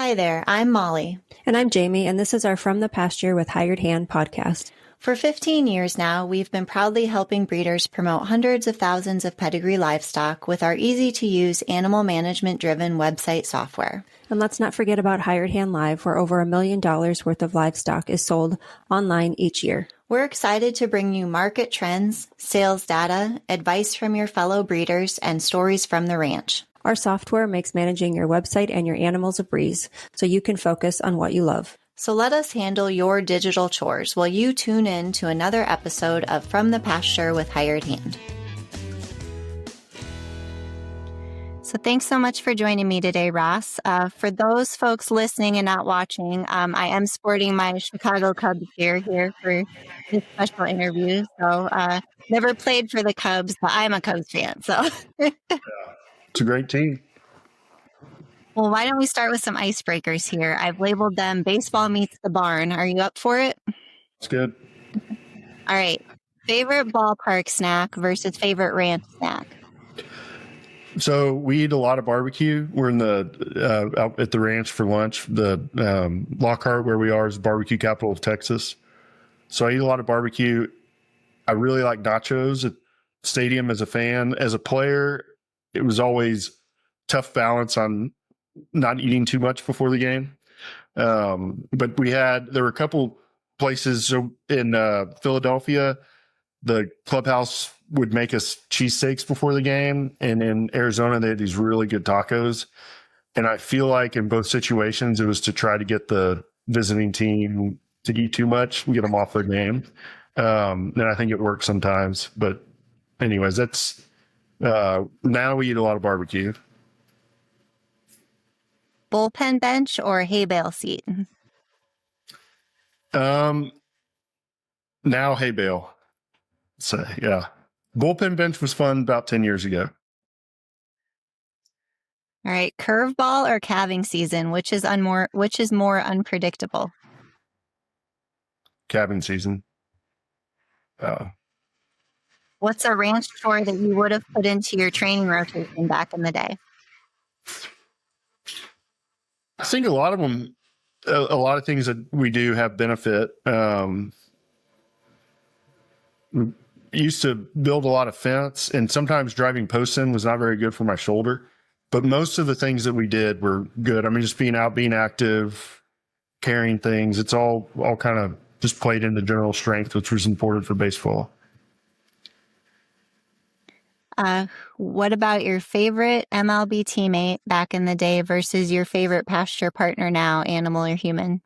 Hi there, I'm Molly. And I'm Jamie, and this is our From the Pasture with Hired Hand podcast. For 15 years now, we've been proudly helping breeders promote hundreds of thousands of pedigree livestock with our easy-to-use animal management-driven website software. And let's not forget about Hired Hand Live, where over $1 million worth of livestock is sold online each year. We're excited to bring you market trends, sales data, advice from your fellow breeders, and stories from the ranch. Our software makes managing your website and your animals a breeze, so you can focus on what you love. So let us handle your digital chores while you tune in to another episode of From the Pasture with Hired Hand. So thanks so much for joining me today, Ross. For those folks listening and not watching, I am sporting my Chicago Cubs gear here for this special interview. So never played for the Cubs, but I'm a Cubs fan. So it's a great team. Well, why don't we start with some icebreakers here? I've labeled them Baseball Meets the Barn. Are you up for it? It's good. All right. Favorite ballpark snack versus favorite ranch snack? So we eat a lot of barbecue. We're in the out at the ranch for lunch. The Lockhart, where we are, is the barbecue capital of Texas. So I eat a lot of barbecue. I really like nachos at stadium as a fan. As a player, it was always tough balance on not eating too much before the game. But there were a couple places. So in Philadelphia, the clubhouse would make us cheesesteaks before the game. And in Arizona, they had these really good tacos. And I feel like in both situations, it was to try to get the visiting team to eat too much and get them off their game. And I think it works sometimes. But anyways, that's now we eat a lot of barbecue. Bullpen bench or hay bale seat? Now hay bale. So yeah, bullpen bench was fun about 10 years ago. All right, curveball or calving season, which is more unpredictable? Calving season. What's a ranch chore that you would have put into your training rotation back in the day? I think a lot of them, a lot of things that we do have benefit. We used to build a lot of fence, and sometimes driving posts in was not very good for my shoulder. But most of the things that we did were good. I mean, just being out, being active, carrying things. It's all kind of just played into general strength, which was important for baseball. What about your favorite MLB teammate back in the day versus your favorite pasture partner now, animal or human?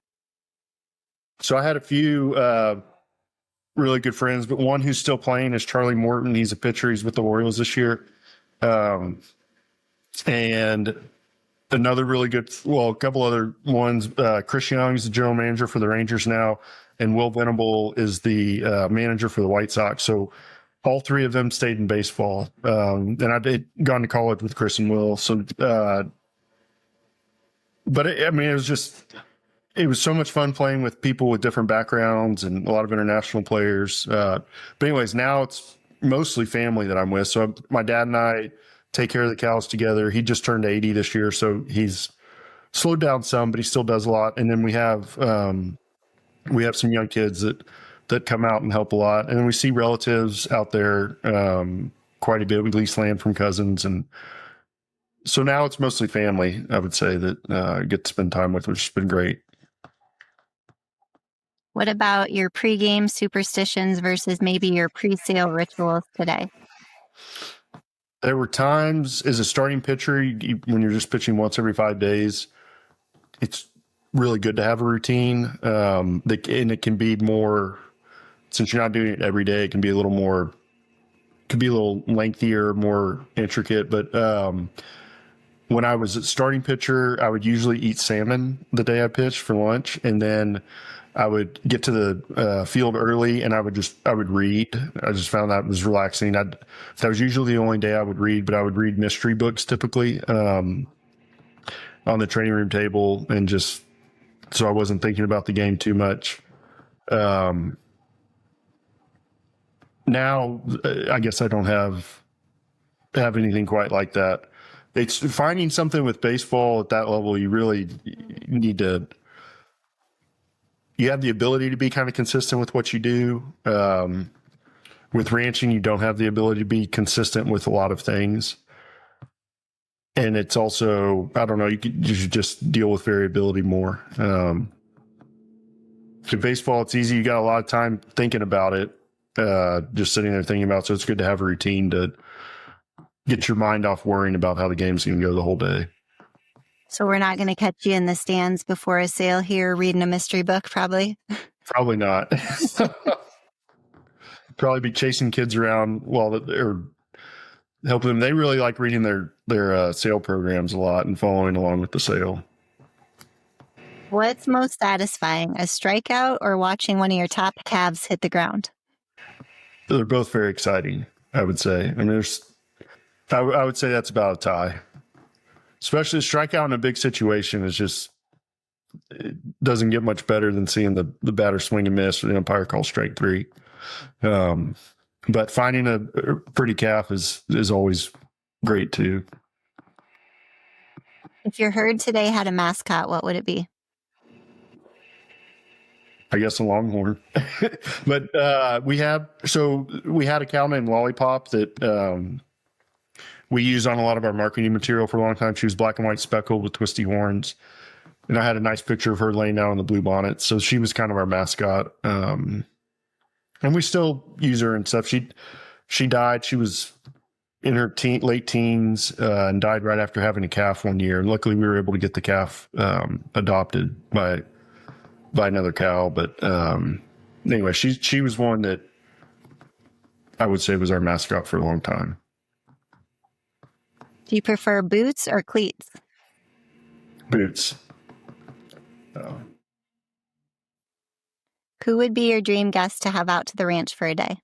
So I had a few really good friends, but one who's still playing is Charlie Morton. He's a pitcher. He's with the Orioles this year. And another really good, a couple other ones. Chris Young's the general manager for the Rangers now, and Will Venable is the manager for the White Sox. So all three of them stayed in baseball. And I'd gone to college with Chris and Will. So, but it was so much fun playing with people with different backgrounds and a lot of international players. But anyways, now it's mostly family that I'm with. So my dad and I take care of the cows together. He just turned 80 this year, so he's slowed down some, but he still does a lot. And then we have some young kids that come out and help a lot. And then we see relatives out there quite a bit. We lease land from cousins. And so now it's mostly family, I would say, that I get to spend time with, which has been great. What about your pregame superstitions versus maybe your pre-sale rituals today? There were times as a starting pitcher, when you're just pitching once every 5 days, it's really good to have a routine. And it can be more, since you're not doing it every day, it can be a little lengthier, more intricate. But when I was a starting pitcher, I would usually eat salmon the day I pitched for lunch. And then I would get to the field early and I would read. I just found that was relaxing. That was usually the only day I would read, but I would read mystery books typically on the training room table, and just so I wasn't thinking about the game too much. Now, I guess I don't have anything quite like that. it's finding something with baseball at that level. You really need to, you have the ability to be kind of consistent with what you do. With ranching, you don't have the ability to be consistent with a lot of things. And it's also, I don't know, you should just deal with variability more. To baseball, it's easy. You got a lot of time thinking about it, just sitting there thinking about it. So it's good to have a routine to get your mind off worrying about how the game's going to go the whole day. So we're not going to catch you in the stands before a sale here reading a mystery book, probably? Probably not. Probably be chasing kids around while they're helping them. They really like reading their sale programs a lot and following along with the sale. What's most satisfying, a strikeout or watching one of your top calves hit the ground? They're both very exciting, I would say. I mean, I would say that's about a tie. Especially a strikeout in a big situation is just, it doesn't get much better than seeing the batter swing and miss or the umpire call strike three. But finding a pretty calf is always great too. If your herd today had a mascot, what would it be? I guess a Longhorn. But we had a cow named Lollipop that we used on a lot of our marketing material for a long time. She was black and white speckled with twisty horns. And I had a nice picture of her laying down in the blue bonnet. So she was kind of our mascot. And we still use her and stuff. She died. She was in her late teens and died right after having a calf one year. And luckily we were able to get the calf adopted by another cow. But anyway, she was one that I would say was our mascot for a long time. Do you prefer boots or cleats? Boots. Who would be your dream guest to have out to the ranch for a day?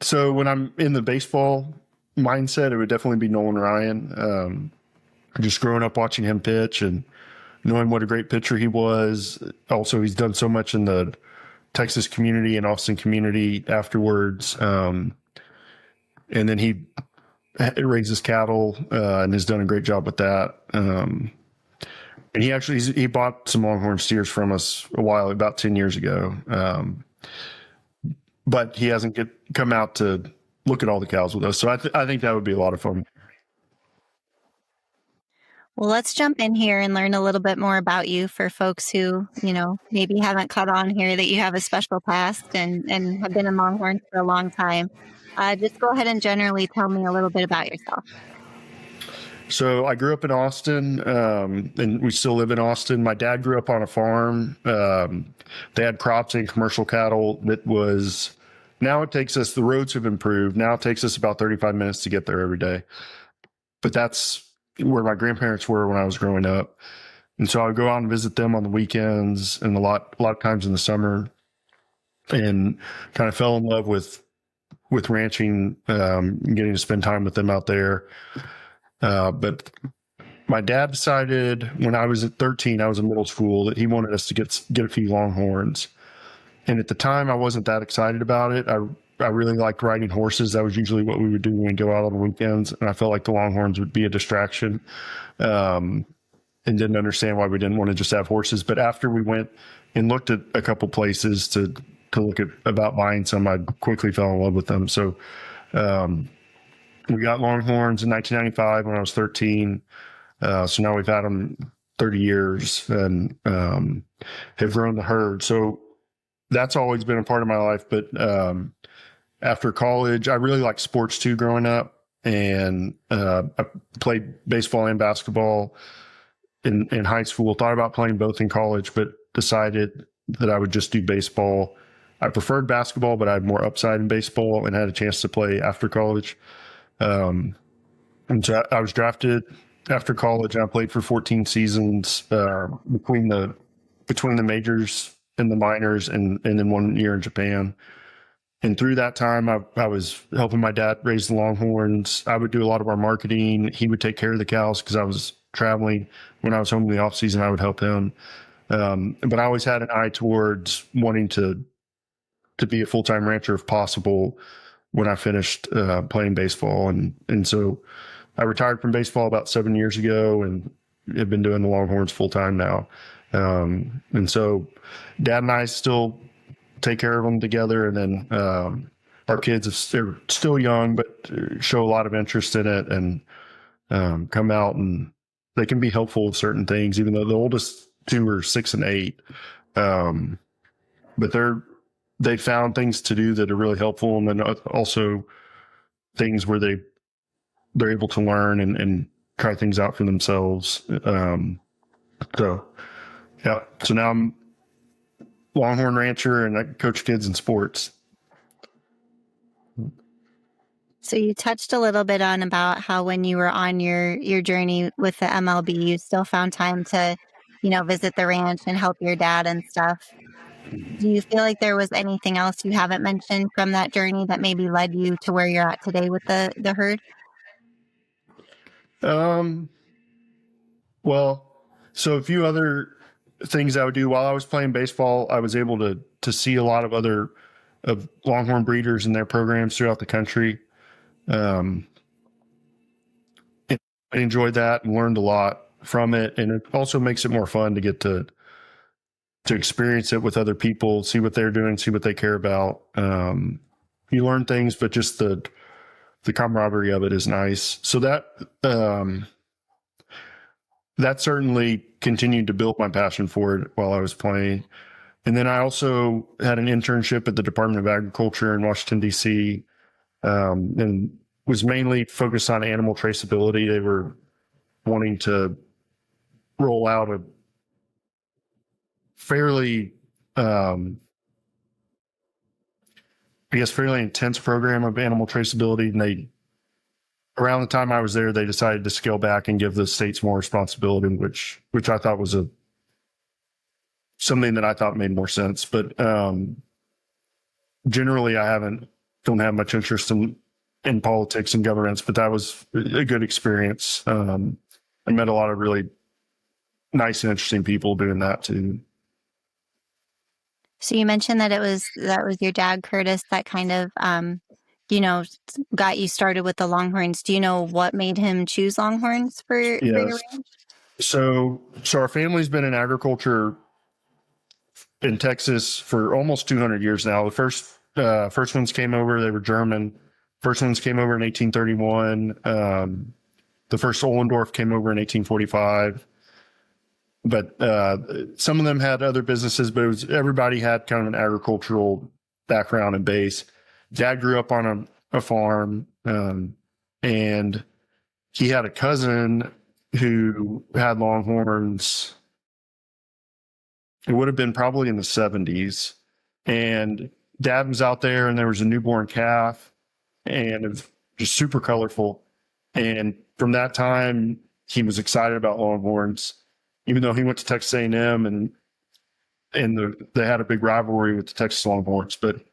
So when I'm in the baseball mindset, it would definitely be Nolan Ryan. Just growing up watching him pitch and knowing what a great pitcher he was. Also, he's done so much in the Texas community and Austin community afterwards. And then he raises cattle and has done a great job with that. And he bought some Longhorn steers from us about 10 years ago. But he hasn't come out to look at all the cows with us. So I think that would be a lot of fun. Well, let's jump in here and learn a little bit more about you for folks who, maybe haven't caught on here that you have a special past and have been in Longhorns for a long time. Just go ahead and generally tell me a little bit about yourself. So I grew up in Austin, and we still live in Austin. My dad grew up on a farm. They had crops and commercial cattle the roads have improved. Now it takes us about 35 minutes to get there every day. But that's where my grandparents were when I was growing up. And so I would go out and visit them on the weekends and a lot of times in the summer, and kind of fell in love with ranching, getting to spend time with them out there. But my dad decided when I was at 13, I was in middle school, that he wanted us to get a few Longhorns. And at the time, I wasn't that excited about it. I really liked riding horses. That was usually what we would do when we go out on the weekends. And I felt like the Longhorns would be a distraction, and didn't understand why we didn't want to just have horses. But after we went and looked at a couple places to look at about buying some, I quickly fell in love with them. So we got Longhorns in 1995 when I was 13. So now we've had them 30 years and have grown the herd. So that's always been a part of my life. But after college, I really liked sports too growing up. And I played baseball and basketball in high school. Thought about playing both in college, but decided that I would just do baseball. I preferred basketball, but I had more upside in baseball and had a chance to play after college. And so I was drafted after college, and I played for 14 seasons between the majors and the minors, and then 1 year in Japan. And through that time, I was helping my dad raise the Longhorns. I would do a lot of our marketing. He would take care of the cows because I was traveling. When I was home in the off season, I would help him. But I always had an eye towards wanting to be a full-time rancher if possible, when I finished playing baseball. And so I retired from baseball about 7 years ago and have been doing the Longhorns full time now. And so Dad and I still take care of them together. And then our kids they're still young, but show a lot of interest in it and come out, and they can be helpful with certain things, even though the oldest two are 6 and 8. But they found things to do that are really helpful. And then also things where they're able to learn and try things out for themselves. So now I'm Longhorn rancher and I coach kids in sports. So you touched a little bit on about how when you were on your journey with the MLB, you still found time to, visit the ranch and help your dad and stuff. Do you feel like there was anything else you haven't mentioned from that journey that maybe led you to where you're at today with the herd? Well, so a few other things I would do while I was playing baseball, I was able to see a lot of other of Longhorn breeders and their programs throughout the country. And I enjoyed that and learned a lot from it. And it also makes it more fun to get to experience it with other people, see what they're doing, see what they care about. You learn things, but just the camaraderie of it is nice. So that certainly continued to build my passion for it while I was playing. And then I also had an internship at the Department of Agriculture in Washington, D.C., and was mainly focused on animal traceability. They were wanting to roll out a fairly intense program of animal traceability. And around the time I was there, they decided to scale back and give the states more responsibility, which I thought was something that I thought made more sense. But generally, I don't have much interest in politics and governance, but that was a good experience. I met a lot of really nice and interesting people doing that too. So you mentioned that that was your dad, Curtis, that kind of, got you started with the Longhorns. Do you know what made him choose Longhorns for your ranch? So our family's been in agriculture in Texas for almost 200 years now. The first ones came over, they were German. First ones came over in 1831. The first Ohlendorf came over in 1845. But some of them had other businesses, but everybody had kind of an agricultural background and base. Dad grew up on a farm, and he had a cousin who had Longhorns. It would have been probably in the 70s. And Dad was out there, and there was a newborn calf, and it was just super colorful. And from that time, he was excited about Longhorns, even though he went to Texas A&M and they had a big rivalry with the Texas Longhorns. But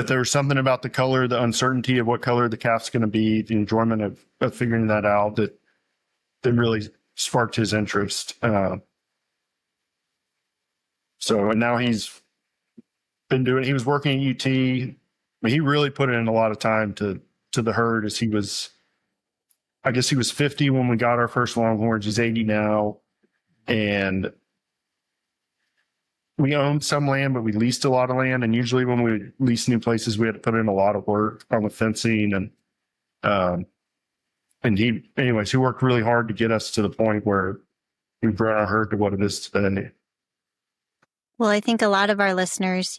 there was something about the color, the uncertainty of what color the calf's going to be, the enjoyment of figuring that out that really sparked his interest. And now he's been he was working at UT. I mean, he really put in a lot of time to the herd as I guess he was 50 when we got our first Longhorns. He's 80 now. And we owned some land, but we leased a lot of land. And usually when we lease new places, we had to put in a lot of work on the fencing. And he worked really hard to get us to the point where we brought our herd to what it is today. Well, I think a lot of our listeners,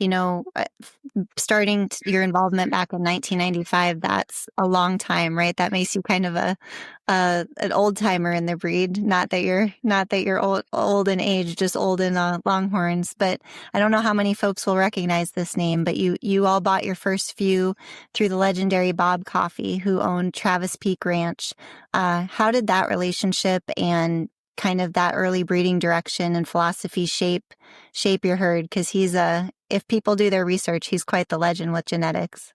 starting your involvement back in 1995, that's a long time, right? That makes you kind of an old timer in the breed. Not that you're old in age, just old in Longhorns. But I don't know how many folks will recognize this name. But you all bought your first few through the legendary Bob Coffey, who owned Travis Peak Ranch. How did that relationship and kind of that early breeding direction and philosophy shape your herd? Because if people do their research, he's quite the legend with genetics.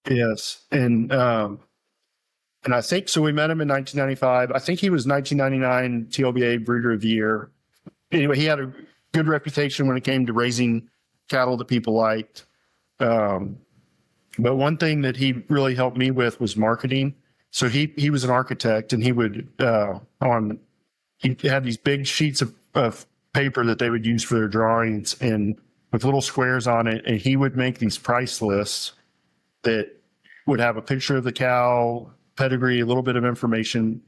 Yes. And I think, so we met him in 1995. I think he was 1999 TLBA Breeder of the Year. Anyway, he had a good reputation when it came to raising cattle that people liked. But one thing that he really helped me with was marketing. So he was an architect, and he would he had these big sheets of paper that they would use for their drawings, and with little squares on it, and he would make these price lists that would have a picture of the cow, pedigree, a little bit of information.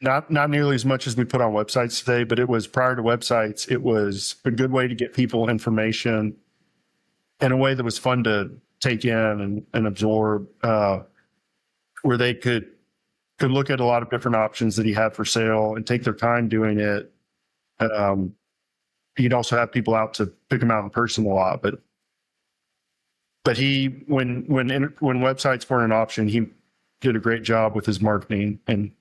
Not nearly as much as we put on websites today, but it was, prior to websites, it was a good way to get people information in a way that was fun to take in and absorb, where they could look at a lot of different options that he had for sale and take their time doing it. He'd also have people out to pick them out in person a lot, but he, when websites weren't an option, he did a great job with his marketing and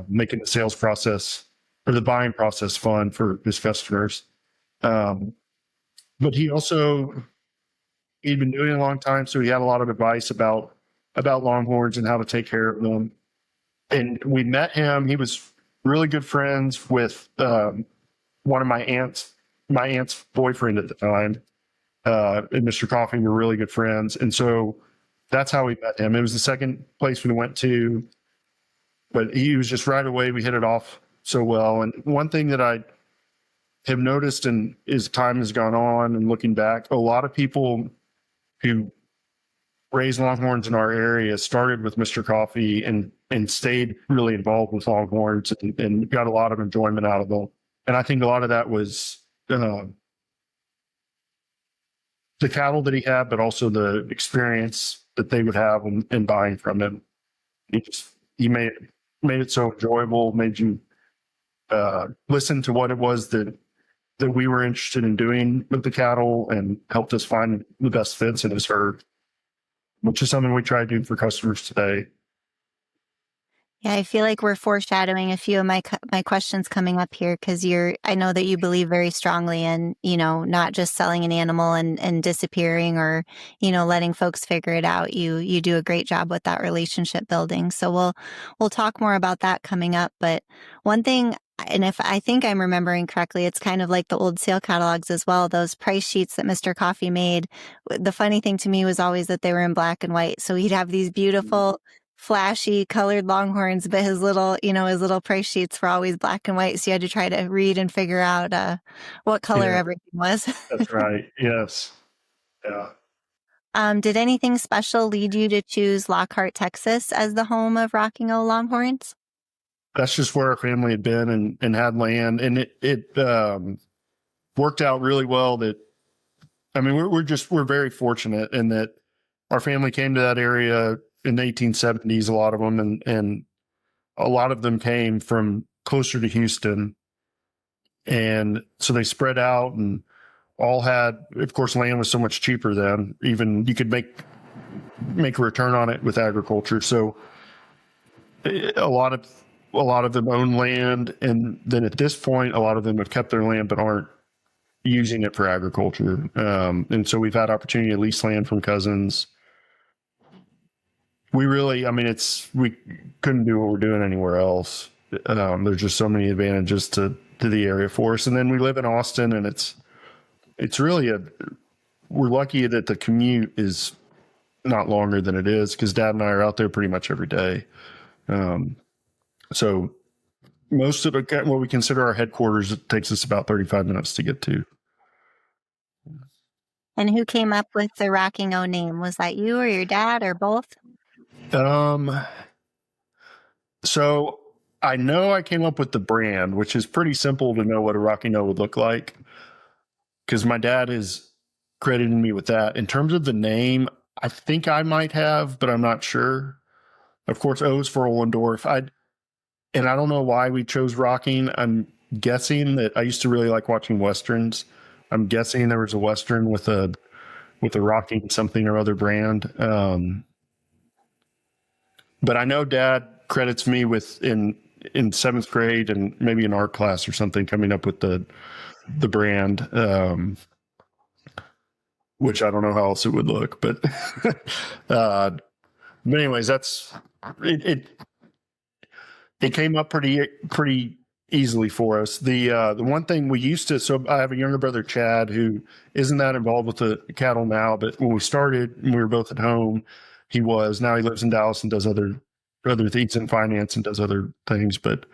making the sales process or the buying process fun for his customers. But he also, he'd been doing it a long time, so he had a lot of advice about Longhorns and how to take care of them. And we met him. He was really good friends with one of my aunt's boyfriend at the time. And Mr. Coffey were really good friends. And so that's how we met him. It was the second place we went to, but he was just right away, we hit it off so well. And one thing that I have noticed, and as time has gone on and looking back, a lot of people who raised Longhorns in our area started with Mr. Coffey and stayed really involved with Longhorns and got a lot of enjoyment out of them. And I think a lot of that was the cattle that he had, but also the experience that they would have in buying from him. He made it so enjoyable, made you listen to what it was that we were interested in doing with the cattle, and helped us find the best fits in his herd, which is something we try to do for customers today. Yeah, I feel like we're foreshadowing a few of my questions coming up here, because I know that you believe very strongly in, not just selling an animal and disappearing, or, letting folks figure it out. You do a great job with that relationship building. So we'll talk more about that coming up. But one thing, and if I think I'm remembering correctly, it's kind of like the old sale catalogs as well. Those price sheets that Mr. Coffey made. The funny thing to me was always that they were in black and white. So he'd have these beautiful, flashy colored Longhorns, but his little price sheets were always black and white. So you had to try to read and figure out what color everything was. That's right. Yes. Yeah. Did anything special lead you to choose Lockhart, Texas as the home of Rocking O Longhorns? That's just where our family had been and had land. And it worked out really well we're very fortunate in that our family came to that area in the 1870s, a lot of them, and a lot of them came from closer to Houston. And so they spread out and all had, of course, land was so much cheaper then. Even you could make a return on it with agriculture. So a lot of them own land. And then at this point, a lot of them have kept their land, but aren't using it for agriculture. And so we've had opportunity to lease land from cousins. We couldn't do what we're doing anywhere else. There's just so many advantages to the area for us. And then we live in Austin, and it's really we're lucky that the commute is not longer than it is, because Dad and I are out there pretty much every day. So most of what we consider our headquarters, it takes us about 35 minutes to get to. And who came up with the Rocking O name? Was that you or your dad or both? So I know I came up with the brand, which is pretty simple to know what a Rocking O would look like, because my dad is crediting me with that. In terms of the name, I think I might have, but I'm not sure. Of course, O is for Ohlendorf. And I don't know why we chose Rocking. I'm guessing that I used to really like watching Westerns. I'm guessing there was a Western with a Rocking something or other brand. But I know Dad credits me with in seventh grade and maybe an art class or something coming up with the brand, which I don't know how else it would look, but anyways, that's it. It came up pretty easily for us. The one thing we used to, so I have a younger brother, Chad, who isn't that involved with the cattle now, but when we started and we were both at home, he was. Now he lives in Dallas and does other things in finance and does other things. But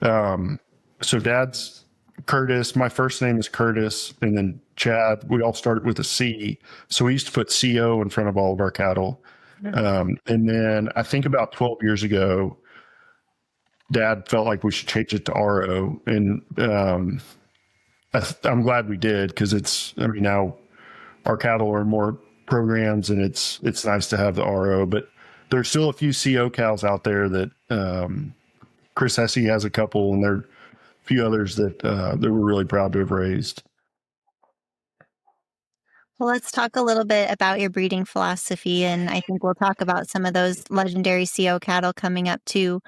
so dad's Curtis, my first name is Curtis, and then Chad, we all started with a C. So we used to put CO in front of all of our cattle. And then I think about 12 years ago, Dad felt like we should change it to RO. And I'm glad we did, because now our cattle are more programs, and it's nice to have the RO. But there's still a few CO cows out there that Chris Hesse has a couple, and there are a few others that we're really proud to have raised. Well, let's talk a little bit about your breeding philosophy, and I think we'll talk about some of those legendary CO cattle coming up too.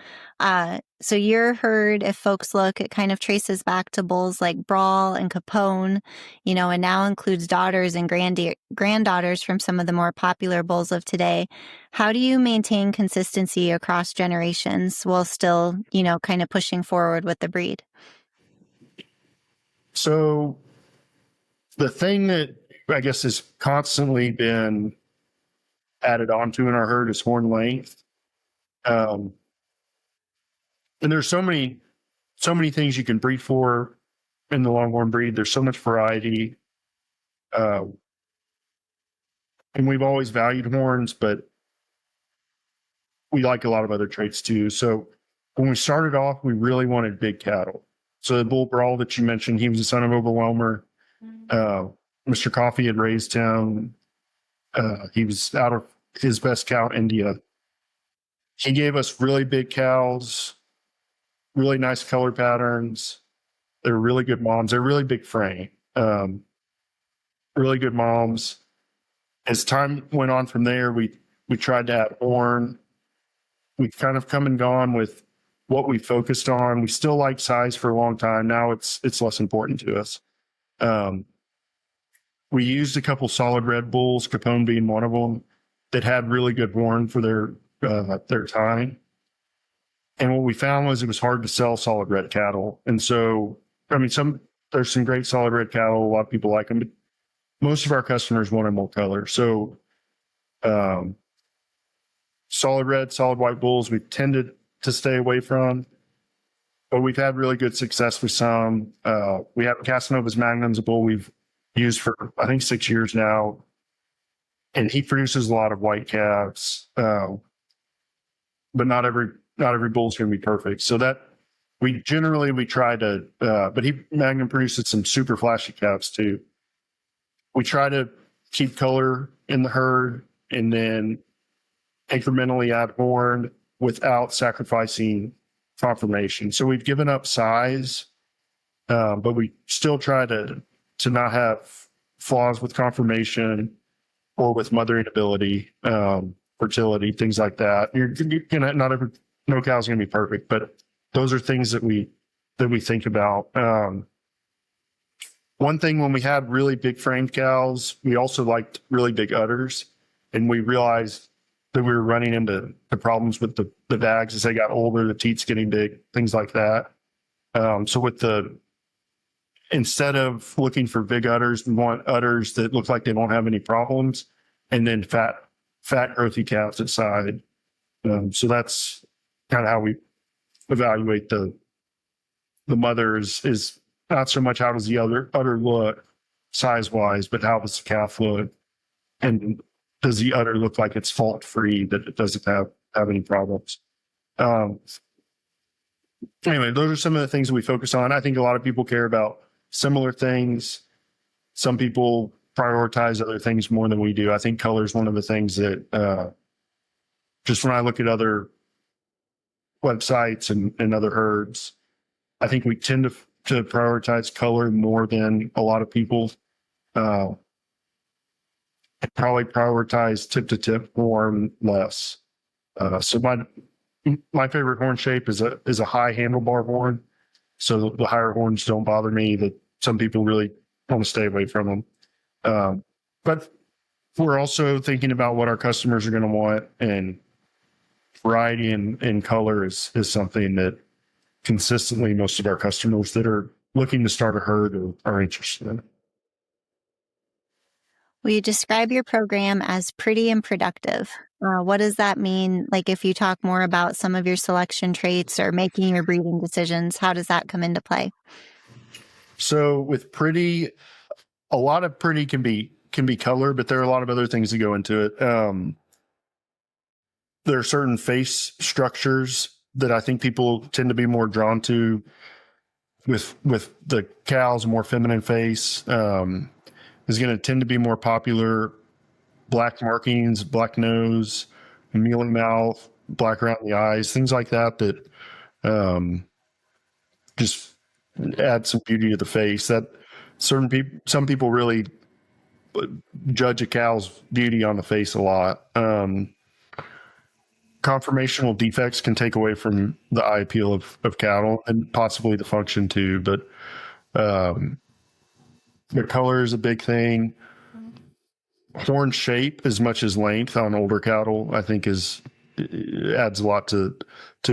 So your herd, if folks look, it kind of traces back to bulls like Brawl and Capone, and now includes daughters and granddaughters from some of the more popular bulls of today. How do you maintain consistency across generations while still, kind of pushing forward with the breed? So the thing that I guess has constantly been added onto in our herd is horn length. And there's so many things you can breed for in the Longhorn breed. There's so much variety. And we've always valued horns, but we like a lot of other traits too. So when we started off, we really wanted big cattle. So the bull Brawl that you mentioned, he was the son of Overwhelmer. Mr. Coffee had raised him. He was out of his best cow, India. He gave us really big cows, really nice color patterns. They're really good moms. They're really big frame. Really good moms. As time went on from there, we tried to add horn. We've kind of come and gone with what we focused on. We still like size for a long time. Now it's less important to us. We used a couple solid red bulls, Capone being one of them, that had really good horn for their time. And what we found was it was hard to sell solid red cattle. And so, there's some great solid red cattle. A lot of people like them, but most of our customers wanted more color. So, solid red, solid white bulls, we've tended to stay away from, but we've had really good success with some. We have Casanova's Magnum's a bull we've used for, I think, 6 years now. And he produces a lot of white calves. But not every bull is going to be perfect. So that we try to, but Magnum produces some super flashy calves too. We try to keep color in the herd and then incrementally add horn without sacrificing conformation. So we've given up size, but we still try to not have flaws with conformation or with mothering ability, fertility, things like that. No cow's going to be perfect, but those are things that we think about. One thing, when we had really big framed cows, we also liked really big udders, and we realized that we were running into the problems with the bags as they got older, the teats getting big, things like that. So instead of looking for big udders, we want udders that look like they don't have any problems, and then fat growthy calves at side. So that's kind of how we evaluate the mothers, is not so much how does the udder look size wise, but how does the calf look, and does the udder look like it's fault free, that it doesn't have any problems. Anyway, those are some of the things that we focus on. I think a lot of people care about similar things. Some people prioritize other things more than we do. I think color is one of the things that just when I look at other websites and other herds, I think we tend to prioritize color more than a lot of people. I probably prioritize tip to tip horn less. So my favorite horn shape is a high handlebar horn. So the higher horns don't bother me. That some people really want to stay away from them. But we're also thinking about what our customers are going to want, and variety and color is something that consistently most of our customers that are looking to start a herd are interested in. Will you describe your program as pretty and productive? What does that mean? Like if you talk more about some of your selection traits or making your breeding decisions, how does that come into play? So with pretty, a lot of pretty can be color, but there are a lot of other things that go into it. There are certain face structures that I think people tend to be more drawn to with the cow's more feminine face. Is going to tend to be more popular. Black markings, black nose, mealy mouth, black around the eyes, things like that, that just add some beauty to the face. That some people really judge a cow's beauty on the face a lot. Conformational defects can take away from the eye appeal of cattle and possibly the function too, but the color is a big thing. Horn shape as much as length on older cattle, I think adds a lot to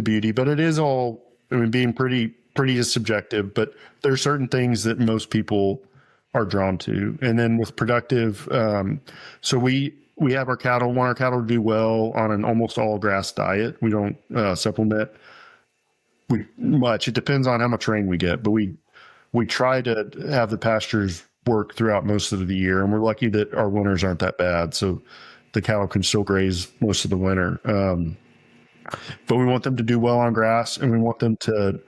beauty, but it is all, I mean, being pretty is subjective, but there are certain things that most people are drawn to. And then with productive, so we have want our cattle to do well on an almost all grass diet. We don't supplement much. It depends on how much rain we get, but we try to have the pastures work throughout most of the year, and we're lucky that our winters aren't that bad, so the cattle can still graze most of the winter. But we want them to do well on grass, and we want them to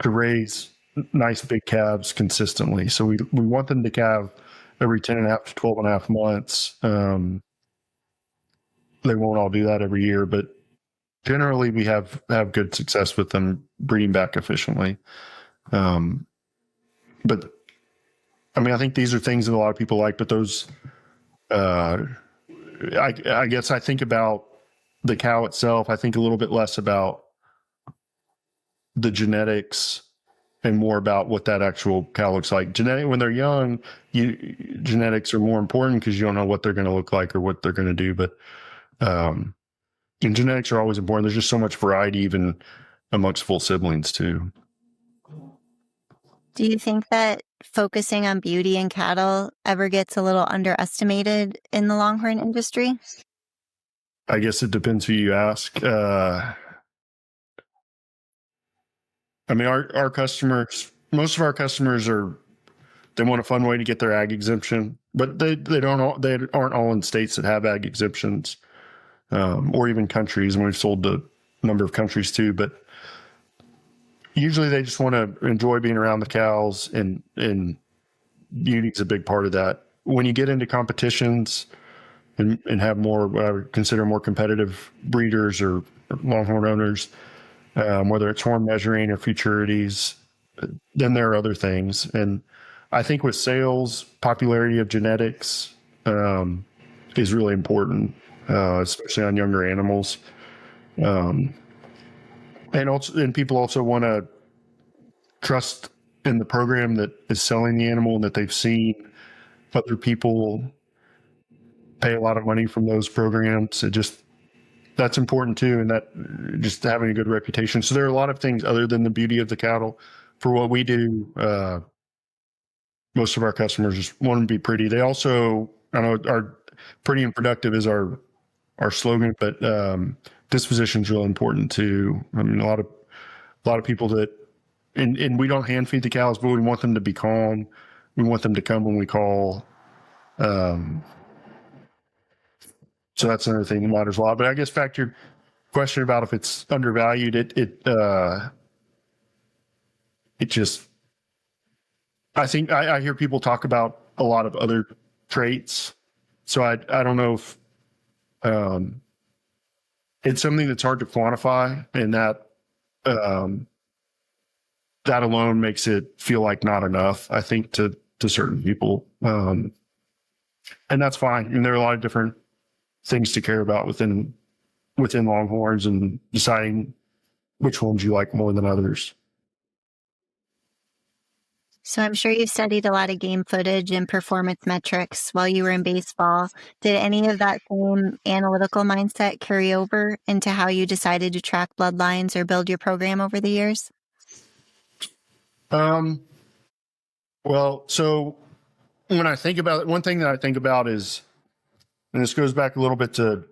raise nice big calves consistently. So we want them to calve every 10 and a half to 12 and a half months. They won't all do that every year, but generally we have good success with them breeding back efficiently. But I mean, I think these are things that a lot of people like, but those, I guess I think about the cow itself. I think a little bit less about the genetics and more about what that actual cow looks like. When they're young, genetics are more important because you don't know what they're going to look like or what they're going to do. But, and genetics are always important. There's just so much variety even amongst full siblings too. Do you think that focusing on beauty in cattle ever gets a little underestimated in the Longhorn industry? I guess it depends who you ask. I mean, our customers, most of our customers they want a fun way to get their ag exemption, but they aren't all in states that have ag exemptions, or even countries. And we've sold to a number of countries too, but usually they just want to enjoy being around the cows, and beauty is a big part of that. When you get into competitions and have more, what I would consider more competitive breeders or Longhorn owners, whether it's horn measuring or futurities, then there are other things. And I think with sales, popularity of genetics is really important, especially on younger animals. And people also want to trust in the program that is selling the animal and that they've seen other people pay a lot of money from those programs. That's important too. And that just having a good reputation. So there are a lot of things other than the beauty of the cattle. For what we do, most of our customers just want them to be pretty. They also, I know our pretty and productive is our slogan, but disposition is really important too. I mean, a lot of people that, and we don't hand feed the cows, but we want them to be calm. We want them to come when we call. So that's another thing that matters a lot. But I guess back to your question about if it's undervalued, it just, I think I hear people talk about a lot of other traits. So I don't know if it's something that's hard to quantify, and that that alone makes it feel like not enough, I think, to certain people. And that's fine. And there are a lot of different things to care about within Longhorns, and deciding which ones you like more than others. So I'm sure you've studied a lot of game footage and performance metrics while you were in baseball. Did any of that same analytical mindset carry over into how you decided to track bloodlines or build your program over the years? Well, so when I think about it, one thing that I think about is, and this goes back a little bit to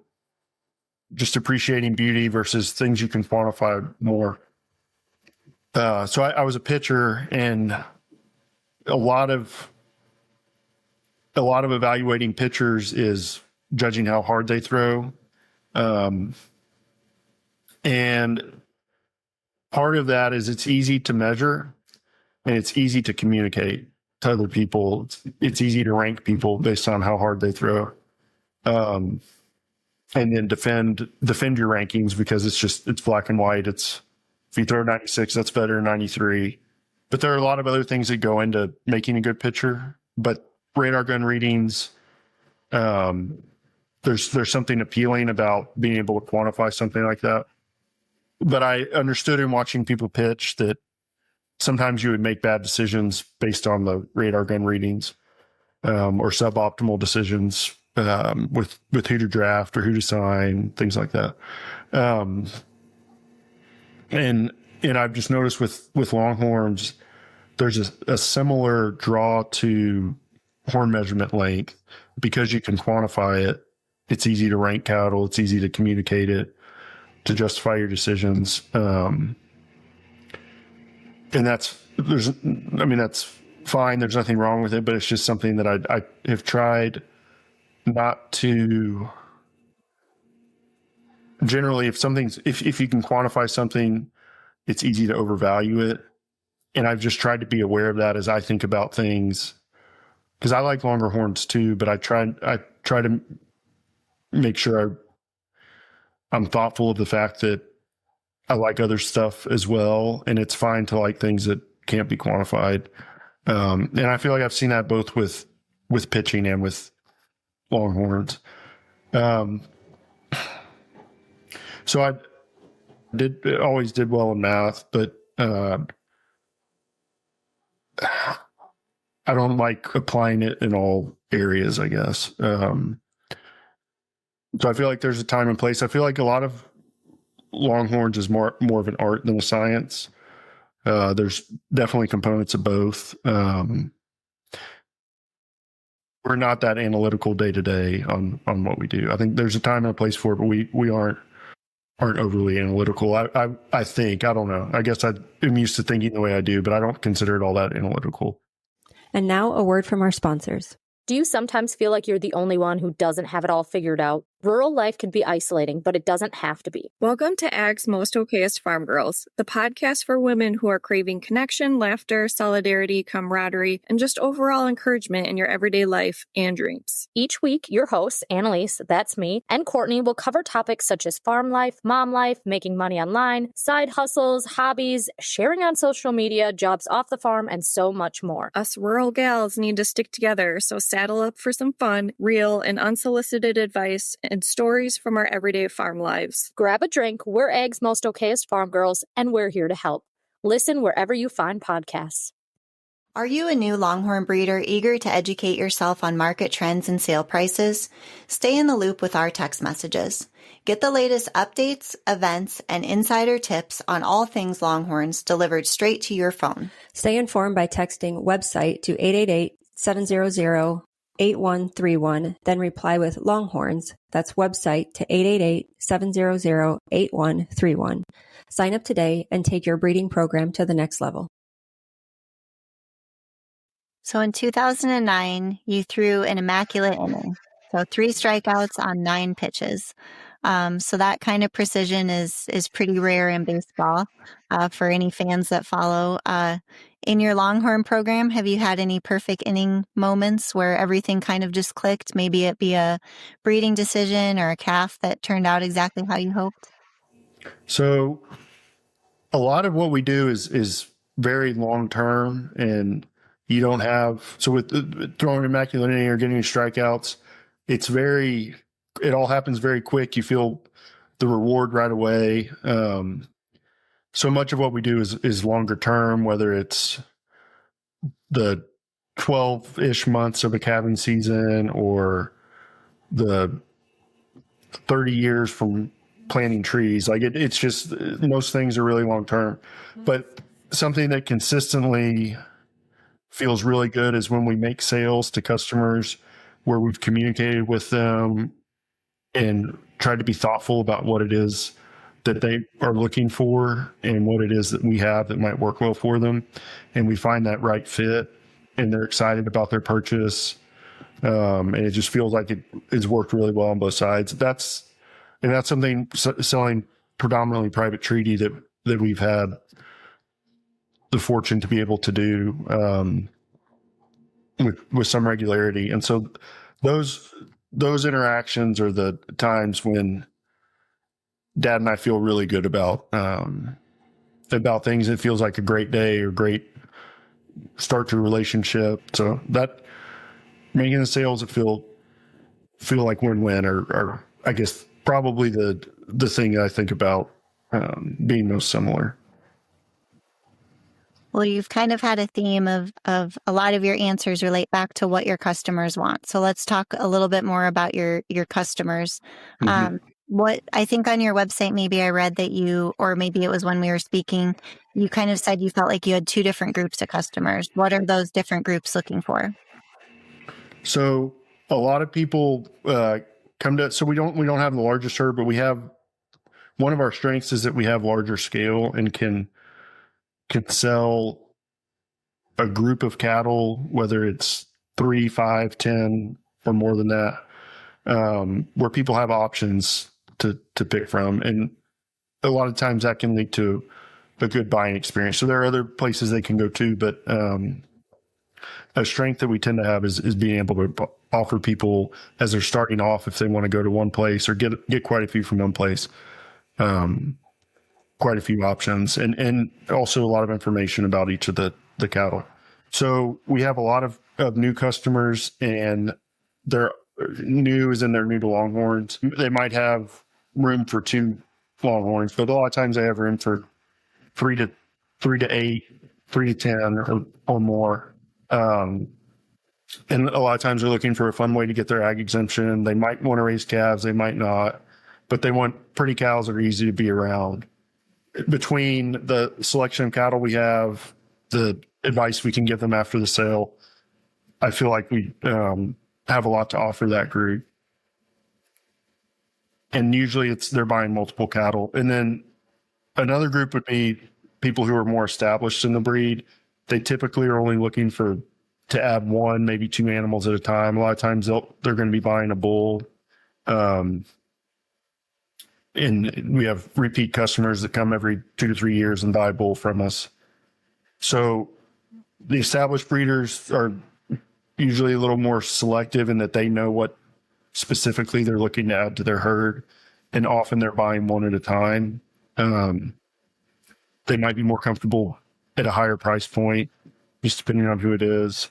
just appreciating beauty versus things you can quantify more. So I was a pitcher, and a lot of evaluating pitchers is judging how hard they throw. And part of that is it's easy to measure and it's easy to communicate to other people. It's easy to rank people based on how hard they throw. And then defend your rankings because it's black and white. It's if you throw 96, that's better than 93. But there are a lot of other things that go into making a good pitcher. But radar gun readings, there's something appealing about being able to quantify something like that. But I understood in watching people pitch that sometimes you would make bad decisions based on the radar gun readings, or suboptimal decisions with who to draft or who to sign, things like that. And I've just noticed with Longhorns, there's a similar draw to horn measurement length because you can quantify it. It's easy to rank cattle. It's easy to communicate it, to justify your decisions. And that's fine. There's nothing wrong with it, but it's just something that I have tried not to. Generally, if you can quantify something, it's easy to overvalue it. And I've just tried to be aware of that as I think about things, because I like longer horns too, but I try to make sure I'm thoughtful of the fact that I like other stuff as well. And it's fine to like things that can't be quantified. And I feel like I've seen that both with pitching and with Longhorns. So I always did well in math, but I don't like applying it in all areas, I guess. So I feel like there's a time and place. I feel like a lot of Longhorns is more of an art than a science. There's definitely components of both. We're not that analytical day to day on what we do. I think there's a time and a place for it, but we aren't overly analytical. I think, I don't know. I guess I'm used to thinking the way I do, but I don't consider it all that analytical. And now a word from our sponsors. Do you sometimes feel like you're the only one who doesn't have it all figured out? Rural life can be isolating, but it doesn't have to be. Welcome to Ag's Most Okayest Farm Girls, the podcast for women who are craving connection, laughter, solidarity, camaraderie, and just overall encouragement in your everyday life and dreams. Each week, your hosts, Annalise, that's me, and Courtney will cover topics such as farm life, mom life, making money online, side hustles, hobbies, sharing on social media, jobs off the farm, and so much more. Us rural gals need to stick together, so saddle up for some fun, real, and unsolicited advice and stories from our everyday farm lives. Grab a drink, we're Ag's Most Okayest Farm Girls, and we're here to help. Listen wherever you find podcasts. Are you a new Longhorn breeder eager to educate yourself on market trends and sale prices? Stay in the loop with our text messages. Get the latest updates, events, and insider tips on all things Longhorns delivered straight to your phone. Stay informed by texting website to 888-700-8131, then reply with Longhorns. That's website to 888-700-8131. Sign up today and take your breeding program to the next level. So in 2009, you threw an immaculate inning. So 3 strikeouts on 9 pitches. So that kind of precision is pretty rare in baseball for any fans that follow. In your Longhorn program, have you had any perfect inning moments where everything kind of just clicked? Maybe it be a breeding decision or a calf that turned out exactly how you hoped? So a lot of what we do is very long-term, and you don't have, so with throwing an immaculate inning or getting strikeouts, it all happens very quick. You feel the reward right away. So much of what we do is longer term, whether it's the 12-ish months of a calving season or the 30 years from planting trees. Like it's just, most things are really long term. But something that consistently feels really good is when we make sales to customers where we've communicated with them and tried to be thoughtful about what it is that they are looking for and what it is that we have that might work well for them. And we find that right fit and they're excited about their purchase. And it just feels like it's worked really well on both sides. That's something selling predominantly private treaty that we've had the fortune to be able to do with some regularity. And so those interactions are the times when Dad and I feel really good about things. It feels like a great day or great start to a relationship. So that making the sales that feel like win-win are I guess probably the thing I think about being most similar. Well, you've kind of had a theme of a lot of your answers relate back to what your customers want. So let's talk a little bit more about your customers. Mm-hmm. What I think on your website, maybe I read that you, or maybe it was when we were speaking, you kind of said you felt like you had two different groups of customers. What are those different groups looking for? So a lot of people come to, so we don't have the largest herd, but we have, one of our strengths is that we have larger scale and can sell a group of cattle, whether it's 3, 5, 10, or more than that, where people have options to pick from. And a lot of times that can lead to a good buying experience. So there are other places they can go to, but a strength that we tend to have is being able to offer people as they're starting off, if they want to go to one place or get quite a few from one place, quite a few options, and also a lot of information about each of the cattle. So we have a lot of new customers, and they're new as in they're new to Longhorns. They might have room for 2 Longhorns, but a lot of times they have room for 3 to 8, 3 to 10 or more. And a lot of times they're looking for a fun way to get their ag exemption. They might want to raise calves, they might not, but they want pretty cows that are easy to be around. Between the selection of cattle we have, the advice we can give them after the sale, I feel like we have a lot to offer that group. And usually they're buying multiple cattle. And then another group would be people who are more established in the breed. They typically are only looking to add 1, maybe 2 animals at a time. A lot of times they're going to be buying a bull. And we have repeat customers that come every 2 to 3 years and buy a bull from us. So the established breeders are usually a little more selective in that they know what specifically they're looking to add to their herd, and often they're buying 1 at a time. They might be more comfortable at a higher price point, just depending on who it is.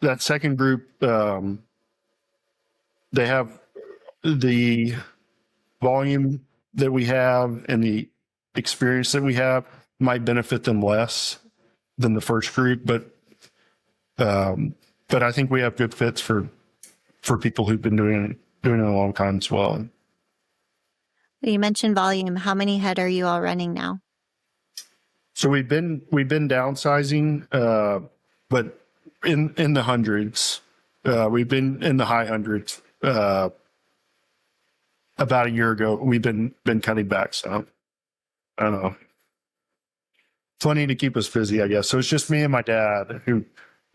That second group, they have the volume that we have and the experience that we have might benefit them less than the first group, but I think we have good fits for people who've been doing it a long time as well. You mentioned volume. How many head are you all running now? So we've been downsizing, but in the hundreds. We've been in the high hundreds. About a year ago, we've been cutting back some. I don't know. Plenty to keep us busy, I guess. So it's just me and my dad who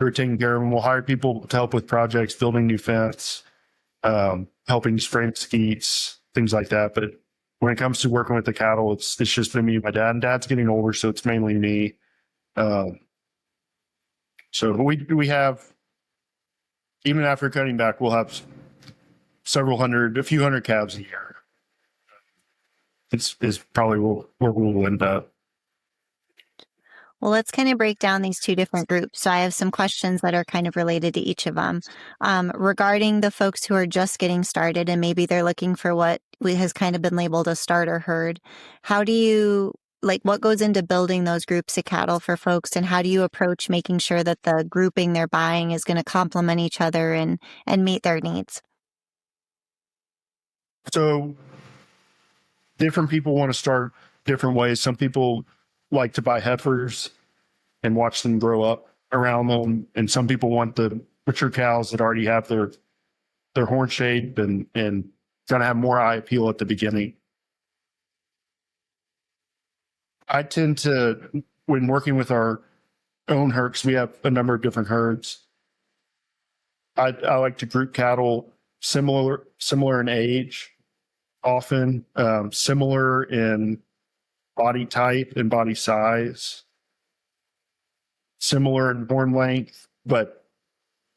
are taking care of them. We'll hire people to help with projects, building new fence, helping spray mesquites, things like that. But when it comes to working with the cattle, it's just been me and my dad. And Dad's getting older, so it's mainly me. So we have, even after cutting back, we'll have a few hundred calves a year. It's probably where we'll end up. Well, let's kind of break down these 2 different groups. So I have some questions that are kind of related to each of them. Regarding the folks who are just getting started and maybe they're looking for what has kind of been labeled a starter herd, how do you, what goes into building those groups of cattle for folks, and how do you approach making sure that the grouping they're buying is going to complement each other and meet their needs? So different people want to start different ways. Some people like to buy heifers and watch them grow up around them. And some people want the mature cows that already have their horn shape and going to have more eye appeal at the beginning. I tend to, when working with our own herds, we have a number of different herds. I like to group cattle similar in age, often similar in body type and body size, similar in horn length, but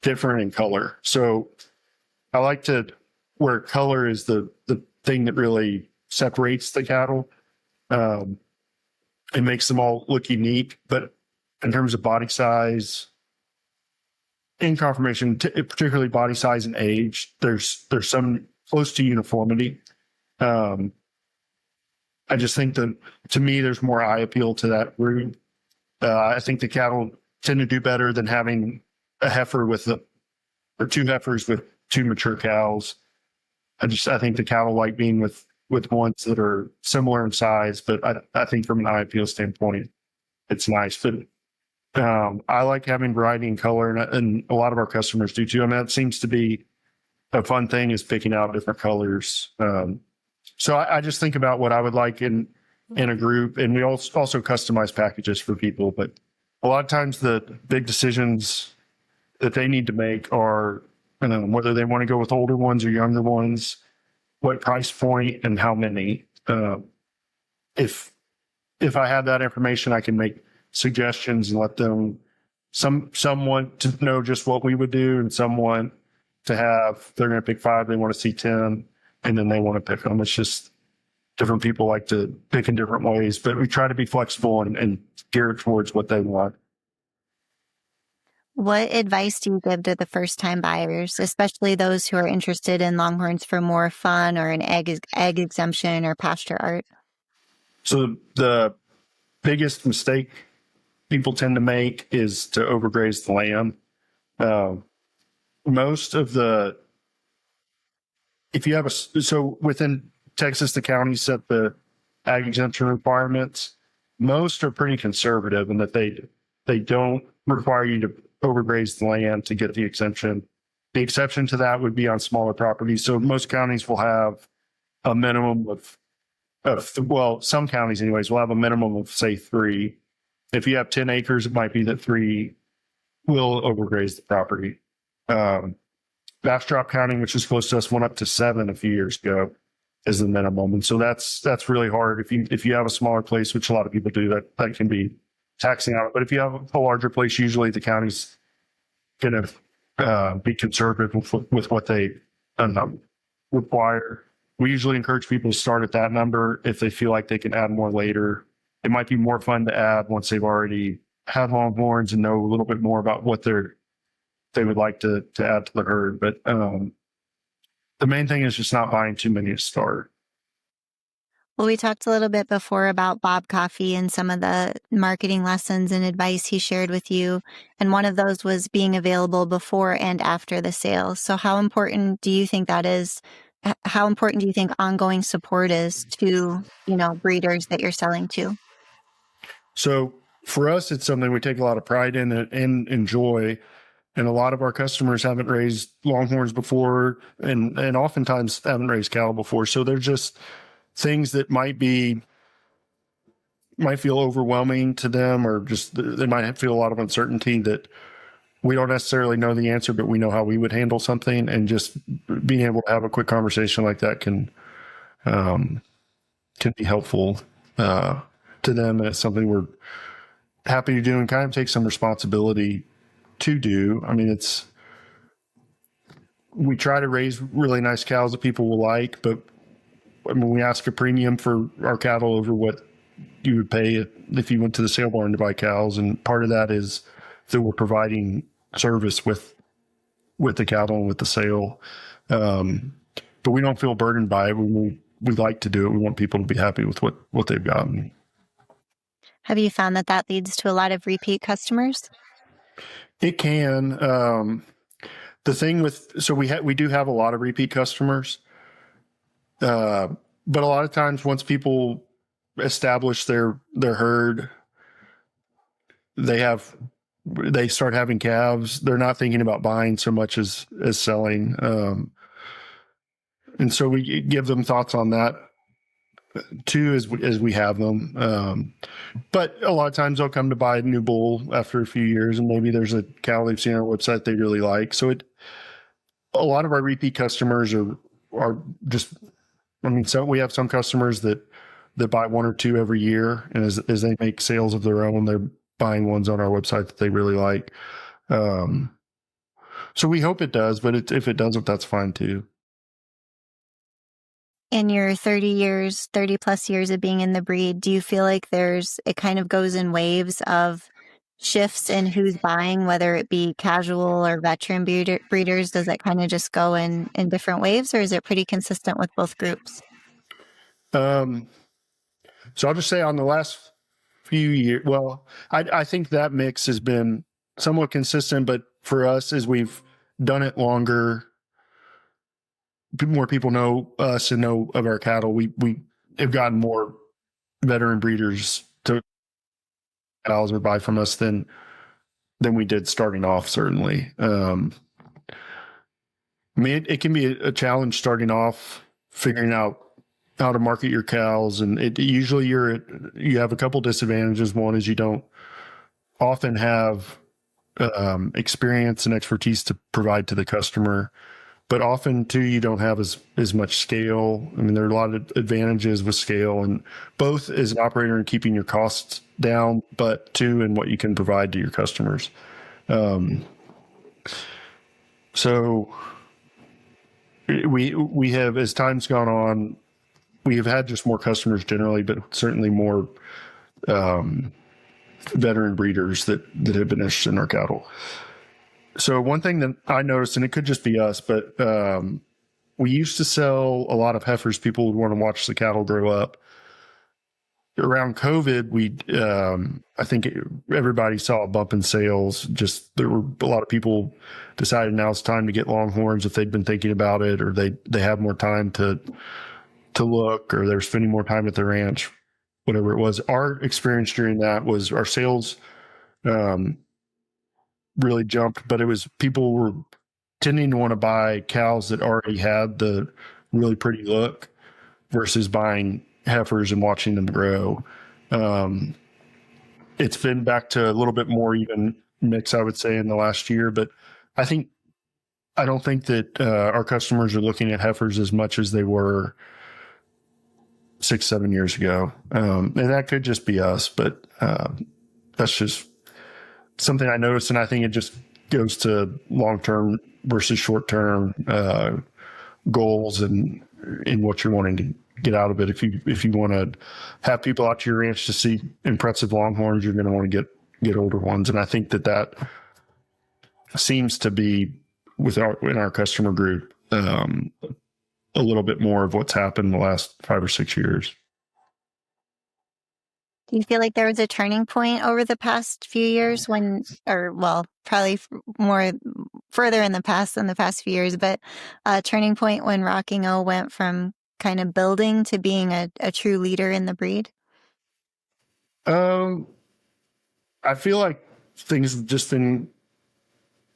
different in color. So I like to where color is the thing that really separates the cattle. It makes them all look unique, but in terms of body size and conformation, particularly body size and age, there's some close to uniformity. I just think that, to me, there's more eye appeal to that group. I think the cattle tend to do better than having a heifer or two heifers with two mature cows. I think the cattle like being with ones that are similar in size, but I think from an eye appeal standpoint, it's nice. But I like having variety in color, and a lot of our customers do too. I mean, that seems to be a fun thing, is picking out different colors. So I just think about what I would like in a group, and we also customize packages for people. But a lot of times the big decisions that they need to make are whether they want to go with older ones or younger ones, what price point, and how many. If I have that information, I can make suggestions and let them, some want to know just what we would do, and some want to have, they're going to pick 5, they want to see 10, and then they want to pick them. It's just different people like to pick in different ways, but we try to be flexible and gear it towards what they want. What advice do you give to the first-time buyers, especially those who are interested in Longhorns for more fun or an egg exemption or pasture art? So the biggest mistake people tend to make is to overgraze the land. Most of so within Texas, the counties set the ag exemption requirements. Most are pretty conservative in that they don't require you to overgraze the land to get the exemption. The exception to that would be on smaller properties. So most counties will have a minimum of some counties anyways, will have a minimum of, say, 3. If you have 10 acres, it might be that 3 will overgraze the property. Bastrop County, which is close to us, went up to 7 a few years ago as the minimum. And so that's really hard. If you have a smaller place, which a lot of people do, that can be taxing on it. But if you have a larger place, usually the county's going to be conservative with what they require. We usually encourage people to start at that number if they feel like they can add more later. It might be more fun to add once they've already had Longhorns and know a little bit more about what they would like to add to the herd. But the main thing is just not buying too many to start. Well, we talked a little bit before about Bob Coffey and some of the marketing lessons and advice he shared with you. And one of those was being available before and after the sale. So how important do you think that is? How important do you think ongoing support is to, breeders that you're selling to? So for us, it's something we take a lot of pride in and enjoy. And a lot of our customers haven't raised Longhorns before, and oftentimes haven't raised cattle before. So they're just things that might feel overwhelming to them, or just they might feel a lot of uncertainty that we don't necessarily know the answer, but we know how we would handle something. And just being able to have a quick conversation like that can be helpful to them. And it's something we're happy to do and kind of take some responsibility to do. I mean, we try to raise really nice cows that people will like, but we ask a premium for our cattle over what you would pay if you went to the sale barn to buy cows. And part of that is that we're providing service with the cattle and with the sale. But we don't feel burdened by it. We like to do it. We want people to be happy with what they've gotten. Have you found that leads to a lot of repeat customers? It can. The thing we do have a lot of repeat customers, but a lot of times once people establish their herd, they start having calves, they're not thinking about buying so much as selling. And so we give them thoughts on that too, as we have them. But a lot of times they'll come to buy a new bull after a few years, and maybe there's a cow they've seen on our website they really like. So a lot of our repeat customers are just, so we have some customers that buy one or two every year, and as they make sales of their own, they're buying ones on our website that they really like. So we hope it does, but if it doesn't, that's fine too. In your 30 plus years of being in the breed, do you feel like it kind of goes in waves of shifts in who's buying, whether it be casual or veteran breeders? Does it kind of just go in different waves, or is it pretty consistent with both groups? So I'll just say on the last few years, well, I think that mix has been somewhat consistent, but for us, as we've done it longer, more people know us and know of our cattle. We have gotten more veteran breeders to cows or buy from us than we did starting off, certainly. It can be a challenge starting off, figuring out how to market your cows, and usually you have a couple disadvantages. One is you don't often have experience and expertise to provide to the customer, but often too you don't have as much scale. I mean, there are a lot of advantages with scale, and both as an operator in keeping your costs down, but too in what you can provide to your customers. So we have, as time's gone on, we have had just more customers generally, but certainly more veteran breeders that have been interested in our cattle. So one thing that I noticed, and it could just be us, but we used to sell a lot of heifers. People would want to watch the cattle grow up. Around COVID, I think everybody saw a bump in sales. Just there were a lot of people decided now it's time to get Longhorns if they'd been thinking about it, or they have more time to look, or they're spending more time at the ranch, whatever it was. Our experience during that was our sales really jumped, but it was people were tending to want to buy cows that already had the really pretty look versus buying heifers and watching them grow. It's been back to a little bit more even mix, I would say, in the last year, but I don't think that our customers are looking at heifers as much as they were 6-7 years ago. And that could just be us, but that's just something I noticed. And I think it just goes to long-term versus short-term goals and in what you're wanting to get out of it. If you want to have people out to your ranch to see impressive Longhorns, you're going to want to get older ones. And I think that seems to be in our customer group, a little bit more of what's happened in the last 5 or 6 years. Do you feel like there was a turning point over the past few years probably more further in the past than the past few years, but a turning point when Rocking O went from kind of building to being a true leader in the breed? I feel like things have just been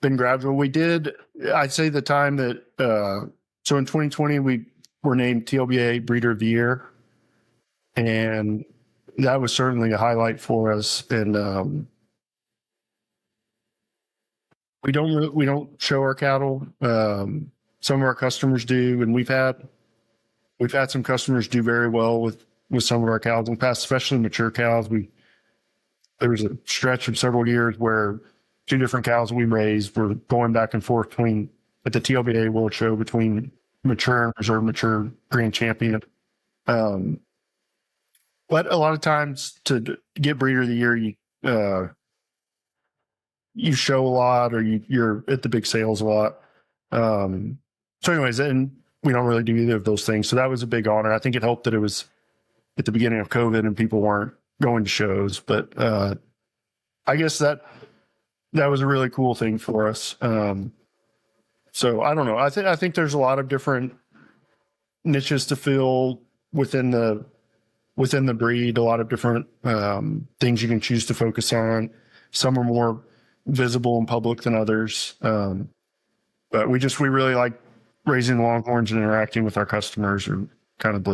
gradual. I'd say the time that, so in 2020, we were named TLBA Breeder of the Year, and that was certainly a highlight for us. And we don't show our cattle. Some of our customers do, and we've had some customers do very well with some of our cows in the past, especially mature cows. There was a stretch of several years where 2 different cows we raised were going back and forth at the TLBA World Show between mature and reserve mature grand champion. But a lot of times to get Breeder of the Year, you show a lot, or you're at the big sales a lot. So anyways, and we don't really do either of those things. So that was a big honor. I think it helped that it was at the beginning of COVID and people weren't going to shows, but I guess that was a really cool thing for us. So I don't know. I think there's a lot of different niches to fill within the breed, a lot of different things you can choose to focus on. Some are more visible in public than others. But we really like raising Longhorns and interacting with our customers are kind of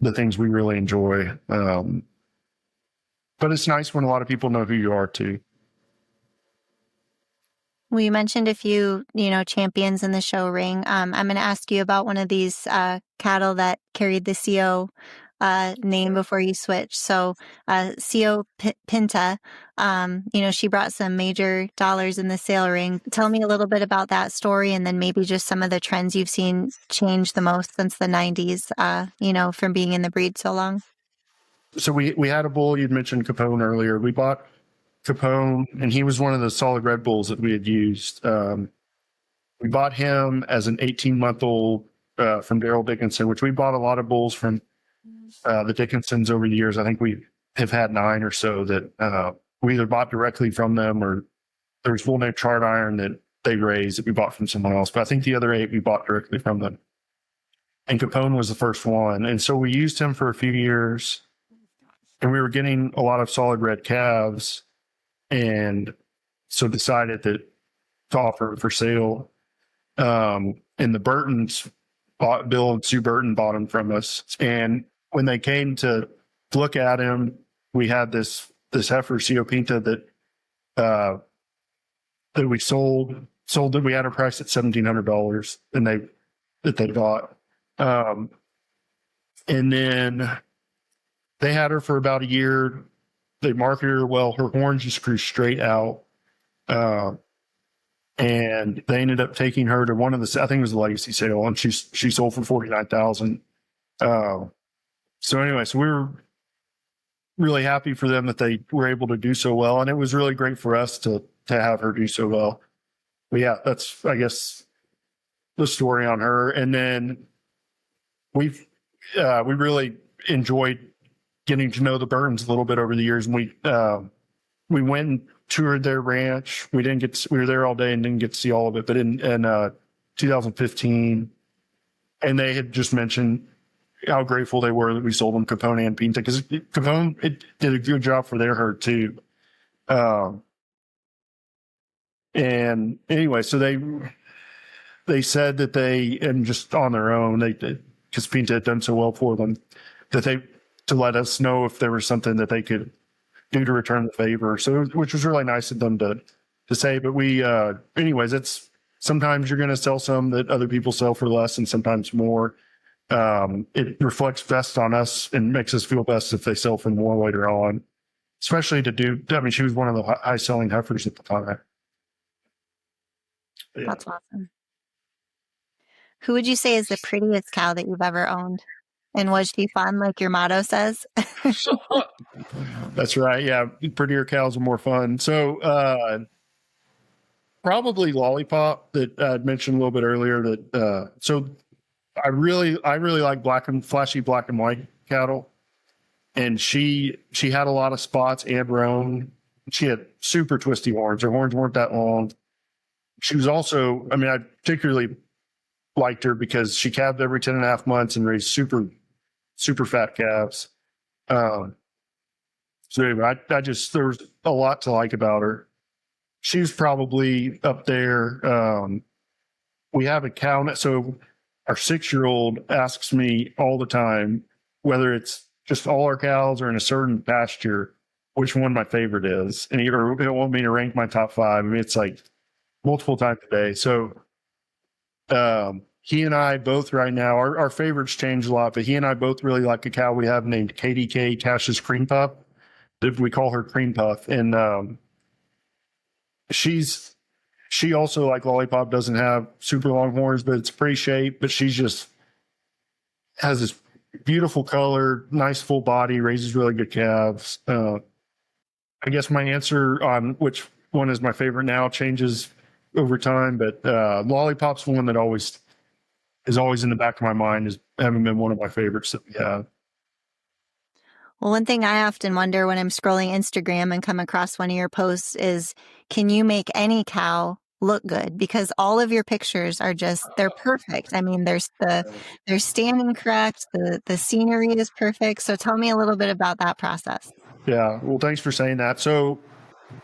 the things we really enjoy. But it's nice when a lot of people know who you are too. Well, you mentioned a few, champions in the show ring. I'm going to ask you about one of these cattle that carried the CO name before you switched. So CO Pinta, she brought some major dollars in the sale ring. Tell me a little bit about that story, and then maybe just some of the trends you've seen change the most since the 90s, from being in the breed so long. So we had a bull. You'd mentioned Capone earlier. We bought Capone, and he was one of the solid red bulls that we had used. We bought him as an 18-month-old from Daryl Dickinson, which we bought a lot of bulls from the Dickinsons over the years. I think we have had 9 or so that we either bought directly from them, or there was one named Chart Iron that they raised that we bought from someone else. But I think the other 8 we bought directly from them. And Capone was the first one. And so we used him for a few years, and we were getting a lot of solid red calves, and so decided to offer for sale. And the Burtons Bill and Sue Burton bought him from us. And when they came to look at him, we had this heifer, CO Pinta, that we sold it. We had a price at $1,700, and they bought. And then they had her for about a year. They marketed her well. Her horns just grew straight out. And they ended up taking her to one of the, I think it was the legacy sale, and she sold for $49,000. So anyway, so we were really happy for them that they were able to do so well, and it was really great for us to have her do so well. But yeah, that's, I guess, the story on her. And then we really enjoyed getting to know the Burtons a little bit over the years, and we went and toured their ranch. We were there all day and didn't get to see all of it, but in 2015, and they had just mentioned how grateful they were that we sold them Capone and Pinta, because Capone, it did a good job for their herd too. And anyway, so they said that they, and just on their own, because Pinta had done so well for them, to let us know if there was something that they could do to return the favor. So, which was really nice of them to say. But anyways, it's sometimes you're going to sell some that other people sell for less, and sometimes more. It reflects best on us and makes us feel best if they sell for more later on, especially she was one of the high selling heifers at the time. Yeah. That's awesome. Who would you say is the prettiest cow that you've ever owned? And was she fun, like your motto says? That's right. Yeah. Prettier cows are more fun. So, probably Lollipop, that I mentioned a little bit earlier, that, so I really like flashy black and white cattle. And she had a lot of spots and roan. She had super twisty horns. Her horns weren't that long. She was also, I particularly liked her because she calved every 10.5 months and raised super, super fat calves. So anyway, there was a lot to like about her. She was probably up there. We have a cow. So our 6-year-old asks me all the time, whether it's just all our cows or in a certain pasture, which one my favorite is. And he'll want me to rank my top 5. It's like multiple times a day. So, he and I both right now, our favorites change a lot, but he and I both really like a cow we have named KDK, Cash's Cream Puff. We call her Cream Puff. And she also, like Lollipop, doesn't have super long horns, but it's pretty shape. But she just has this beautiful color, nice full body, raises really good calves. I guess my answer on which one is my favorite now changes over time, but Lollipop's one that is always in the back of my mind as having been one of my favorites that we have. Well, one thing I often wonder when I'm scrolling Instagram and come across one of your posts is, can you make any cow look good? Because all of your pictures are they're perfect. They're standing correct. The scenery is perfect. So tell me a little bit about that process. Yeah. Well, thanks for saying that. So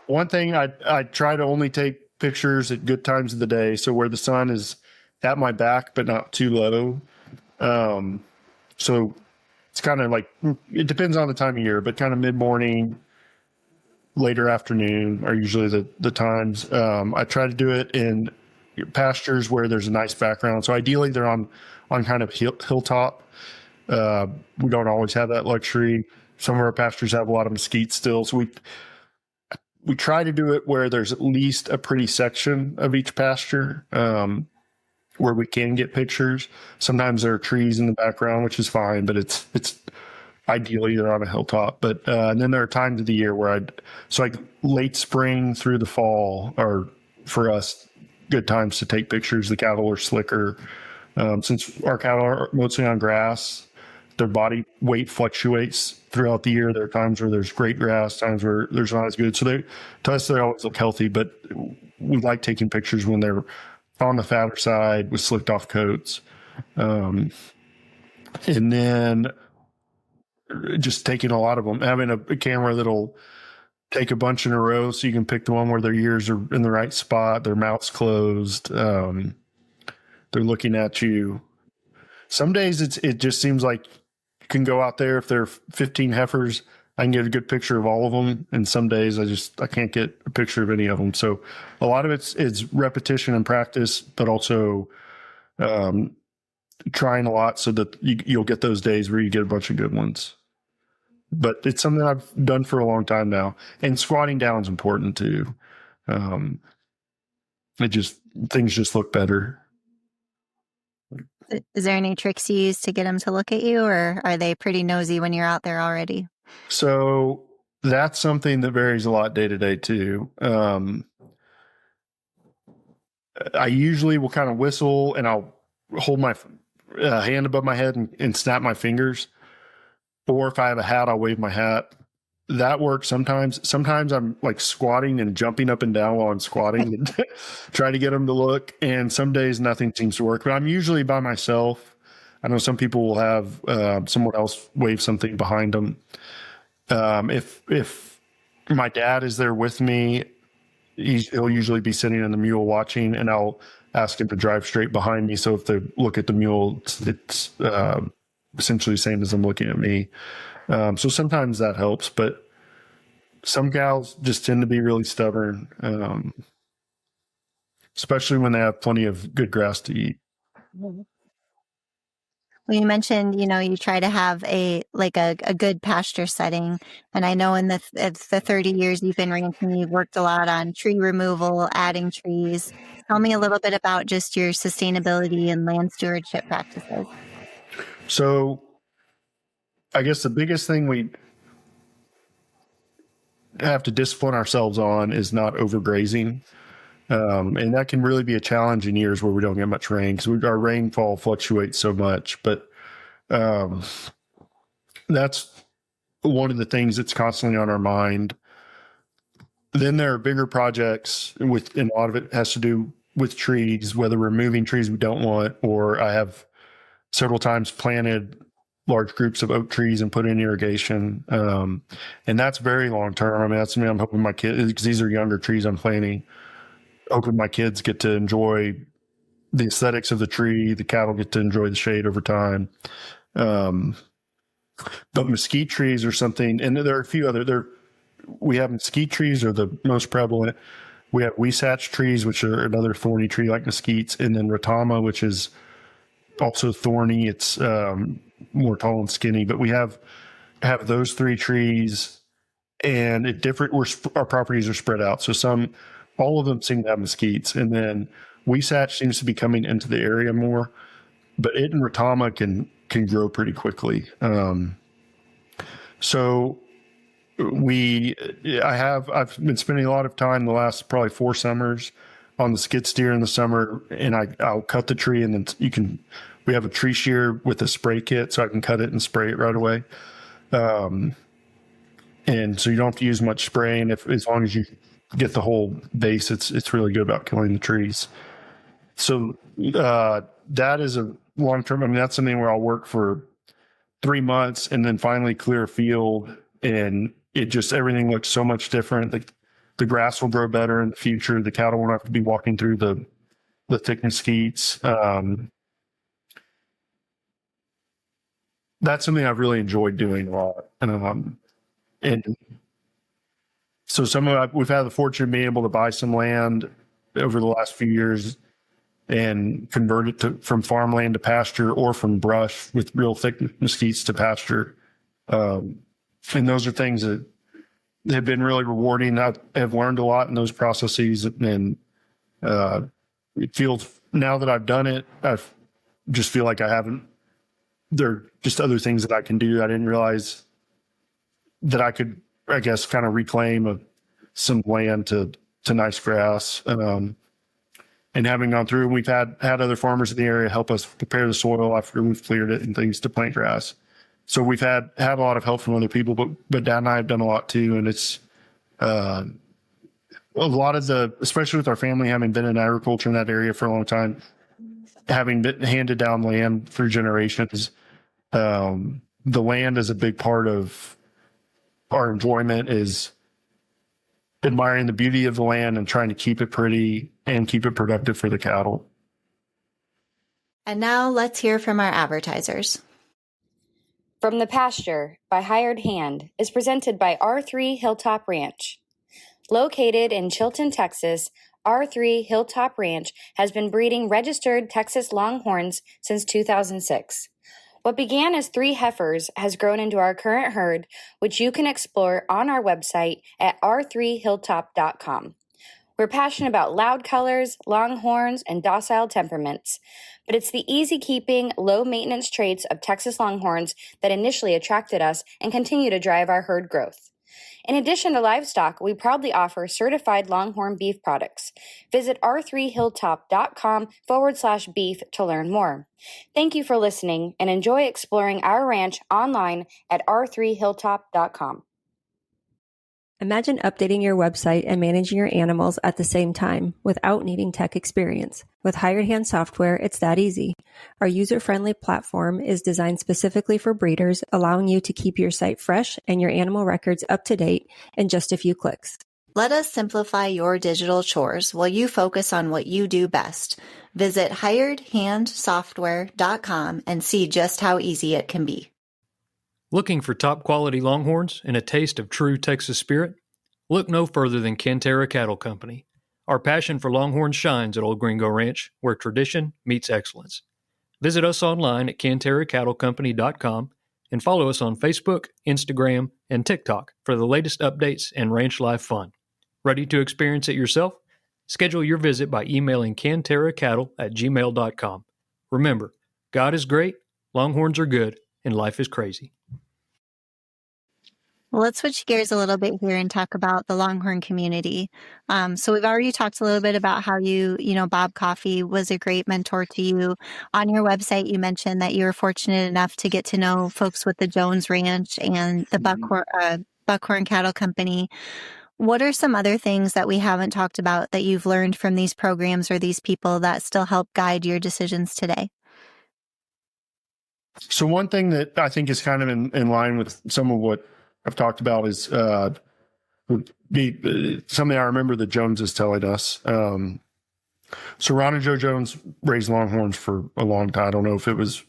One thing I try to only take pictures at good times of the day, so where the sun is at my back but not too low. So it's kind of like, it depends on the time of year, but kind of mid morning, later afternoon are usually the times. I try to do it in pastures where there's a nice background. So ideally they're on kind of hilltop. We don't always have that luxury. Some of our pastures have a lot of mesquite still. So we try to do it where there's at least a pretty section of each pasture, where we can get pictures. Sometimes there are trees in the background, which is fine, but it's ideally they're on a hilltop. But and then there are times of the year where like late spring through the fall are for us good times to take pictures. The cattle are slicker. Since our cattle are mostly on grass, their body weight fluctuates throughout the year. There are times where there's great grass, times where there's not as good. So to us, they always look healthy, but we like taking pictures when they're on the fatter side with slicked off coats. And then just taking a lot of them, having a camera that'll take a bunch in a row so you can pick the one where their ears are in the right spot, their mouth's closed, they're looking at you. Some days it just seems like you can go out there, if there are 15 heifers, I can get a good picture of all of them. And some days I can't get a picture of any of them. So a lot of it's repetition and practice, but also trying a lot so that you'll get those days where you get a bunch of good ones. But it's something I've done for a long time now. And squatting down is important too. Things just look better. Is there any tricks you use to get them to look at you, or are they pretty nosy when you're out there already? So that's something that varies a lot day to day too. I usually will kind of whistle and I'll hold my hand above my head and snap my fingers. Or if I have a hat, I'll wave my hat. That works sometimes. Sometimes I'm like squatting and jumping up and down while I'm squatting and try to get them to look. And some days nothing seems to work, but I'm usually by myself. I know some people will have someone else wave something behind them. If my dad is there with me, he'll usually be sitting in the mule watching, and I'll ask him to drive straight behind me. So if they look at the mule, it's essentially the same as them looking at me. So sometimes that helps, but some gals just tend to be really stubborn, especially when they have plenty of good grass to eat. Well, you mentioned, you try to have a good pasture setting. And I know in the 30 years you've been ranching, you've worked a lot on tree removal, adding trees. Tell me a little bit about just your sustainability and land stewardship practices. So I guess the biggest thing we have to discipline ourselves on is not overgrazing. And that can really be a challenge in years where we don't get much rain, because our rainfall fluctuates so much. But that's one of the things that's constantly on our mind. Then there are bigger projects and a lot of it has to do with trees, whether we're removing trees we don't want, or I have several times planted large groups of oak trees and put in irrigation. And that's very long term. I mean, that's me. I'm hoping my kids, because these are younger trees I'm planting, hoping my kids get to enjoy the aesthetics of the tree. The cattle get to enjoy the shade over time. But mesquite trees are something, and there are a few other, we have mesquite trees are the most prevalent. We have weesatch trees, which are another thorny tree like mesquites, and then ratama, which is also thorny. It's more tall and skinny, but we have those three trees, and our properties are spread out. So all of them seem to have mesquites, and then weesatch seems to be coming into the area more, but it and ratama can grow pretty quickly. So I've been spending a lot of time the last probably 4 summers on the skid steer in the summer, and I'll cut the tree, and then we have a tree shear with a spray kit, so I can cut it and spray it right away. And so you don't have to use much spraying as long as you get the whole base. It's really good about killing the trees. So that is a long term. I mean, that's something where I'll work for 3 months and then finally clear a field, and everything looks so much different. the grass will grow better in the future. The cattle won't have to be walking through the thick mesquites. That's something I've really enjoyed doing a lot. And so we've had the fortune of being able to buy some land over the last few years and convert it from farmland to pasture, or from brush with real thick mesquites to pasture. And those are things that have been really rewarding. I have learned a lot in those processes, and it feels, now that I've done it, I just feel like there are just other things that I can do. I didn't realize that I could, I guess, kind of reclaim some land to nice grass. And having gone through, we've had other farmers in the area help us prepare the soil after we've cleared it and things to plant grass. So we've had a lot of help from other people, but Dad and I have done a lot too. And it's a lot of especially with our family having been in agriculture in that area for a long time, having been handed down land through generations, the land is a big part of our enjoyment, is admiring the beauty of the land and trying to keep it pretty and keep it productive for the cattle. And now let's hear from our advertisers. From the Pasture by Hired Hand is presented by R3 Hilltop Ranch. Located in Chilton, Texas, R3 Hilltop Ranch has been breeding registered Texas Longhorns since 2006. What began as 3 heifers has grown into our current herd, which you can explore on our website at r3hilltop.com. We're passionate about loud colors, longhorns, and docile temperaments, but it's the easy-keeping, low-maintenance traits of Texas Longhorns that initially attracted us and continue to drive our herd growth. In addition to livestock, we proudly offer certified Longhorn beef products. Visit r3hilltop.com/beef to learn more. Thank you for listening, and enjoy exploring our ranch online at r3hilltop.com. Imagine updating your website and managing your animals at the same time without needing tech experience. With Hired Hand software, it's that easy. Our user-friendly platform is designed specifically for breeders, allowing you to keep your site fresh and your animal records up to date in just a few clicks. Let us simplify your digital chores while you focus on what you do best. Visit hiredhandsoftware.com and see just how easy it can be. Looking for top quality Longhorns and a taste of true Texas spirit? Look no further than Cantera Cattle Company. Our passion for Longhorns shines at Old Gringo Ranch, where tradition meets excellence. Visit us online at CanteraCattleCompany.com and follow us on Facebook, Instagram, and TikTok for the latest updates and ranch life fun. Ready to experience it yourself? Schedule your visit by emailing canteracattle@gmail.com. Remember, God is great, Longhorns are good, and life is crazy. Well, let's switch gears a little bit here and talk about the Longhorn community. So we've already talked a little bit about how Bob Coffey was a great mentor to you. On your website, you mentioned that you were fortunate enough to get to know folks with the Jones Ranch and the Buckhorn Cattle Company. What are some other things that we haven't talked about that you've learned from these programs or these people that still help guide your decisions today? So one thing that I think is kind of in line with some of what I've talked about is would be something I remember the Joneses telling us. So Ron and Joe Jones raised Longhorns for a long time. I don't know if it was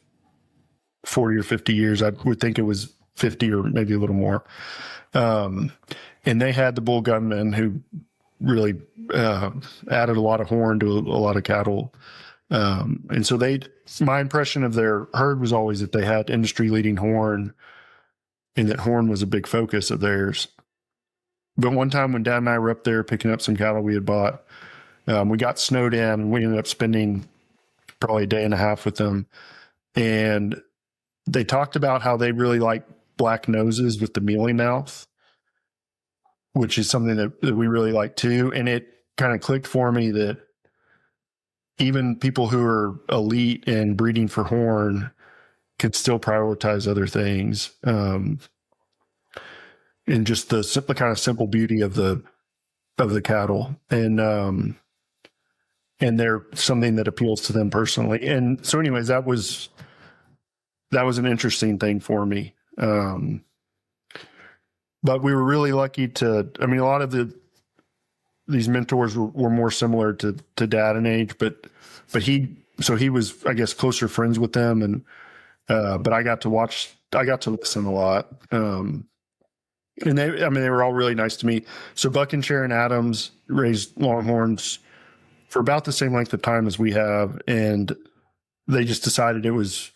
40 or 50 years. I would think it was 50 or maybe a little more. And they had the bull gunmen who really added a lot of horn to a lot of cattle. And so my impression of their herd was always that they had industry leading horn, and that horn was a big focus of theirs. But one time when Dad and I were up there picking up some cattle we had bought, we got snowed in, and we ended up spending probably a day and a half with them. And they talked about how they really like black noses with the mealy mouth, which is something that we really like too. And it kind of clicked for me that even people who are elite in breeding for horn can still prioritize other things. And just the kind of simple beauty of the cattle. And they're something that appeals to them personally. And so anyways, that was an interesting thing for me. But we were really lucky a lot of the these mentors were more similar to dad in age, but he was, I guess, closer friends with them. And, but I got to listen a lot. And they were all really nice to me. So Buck and Sharon Adams raised Longhorns for about the same length of time as we have. And they just decided it was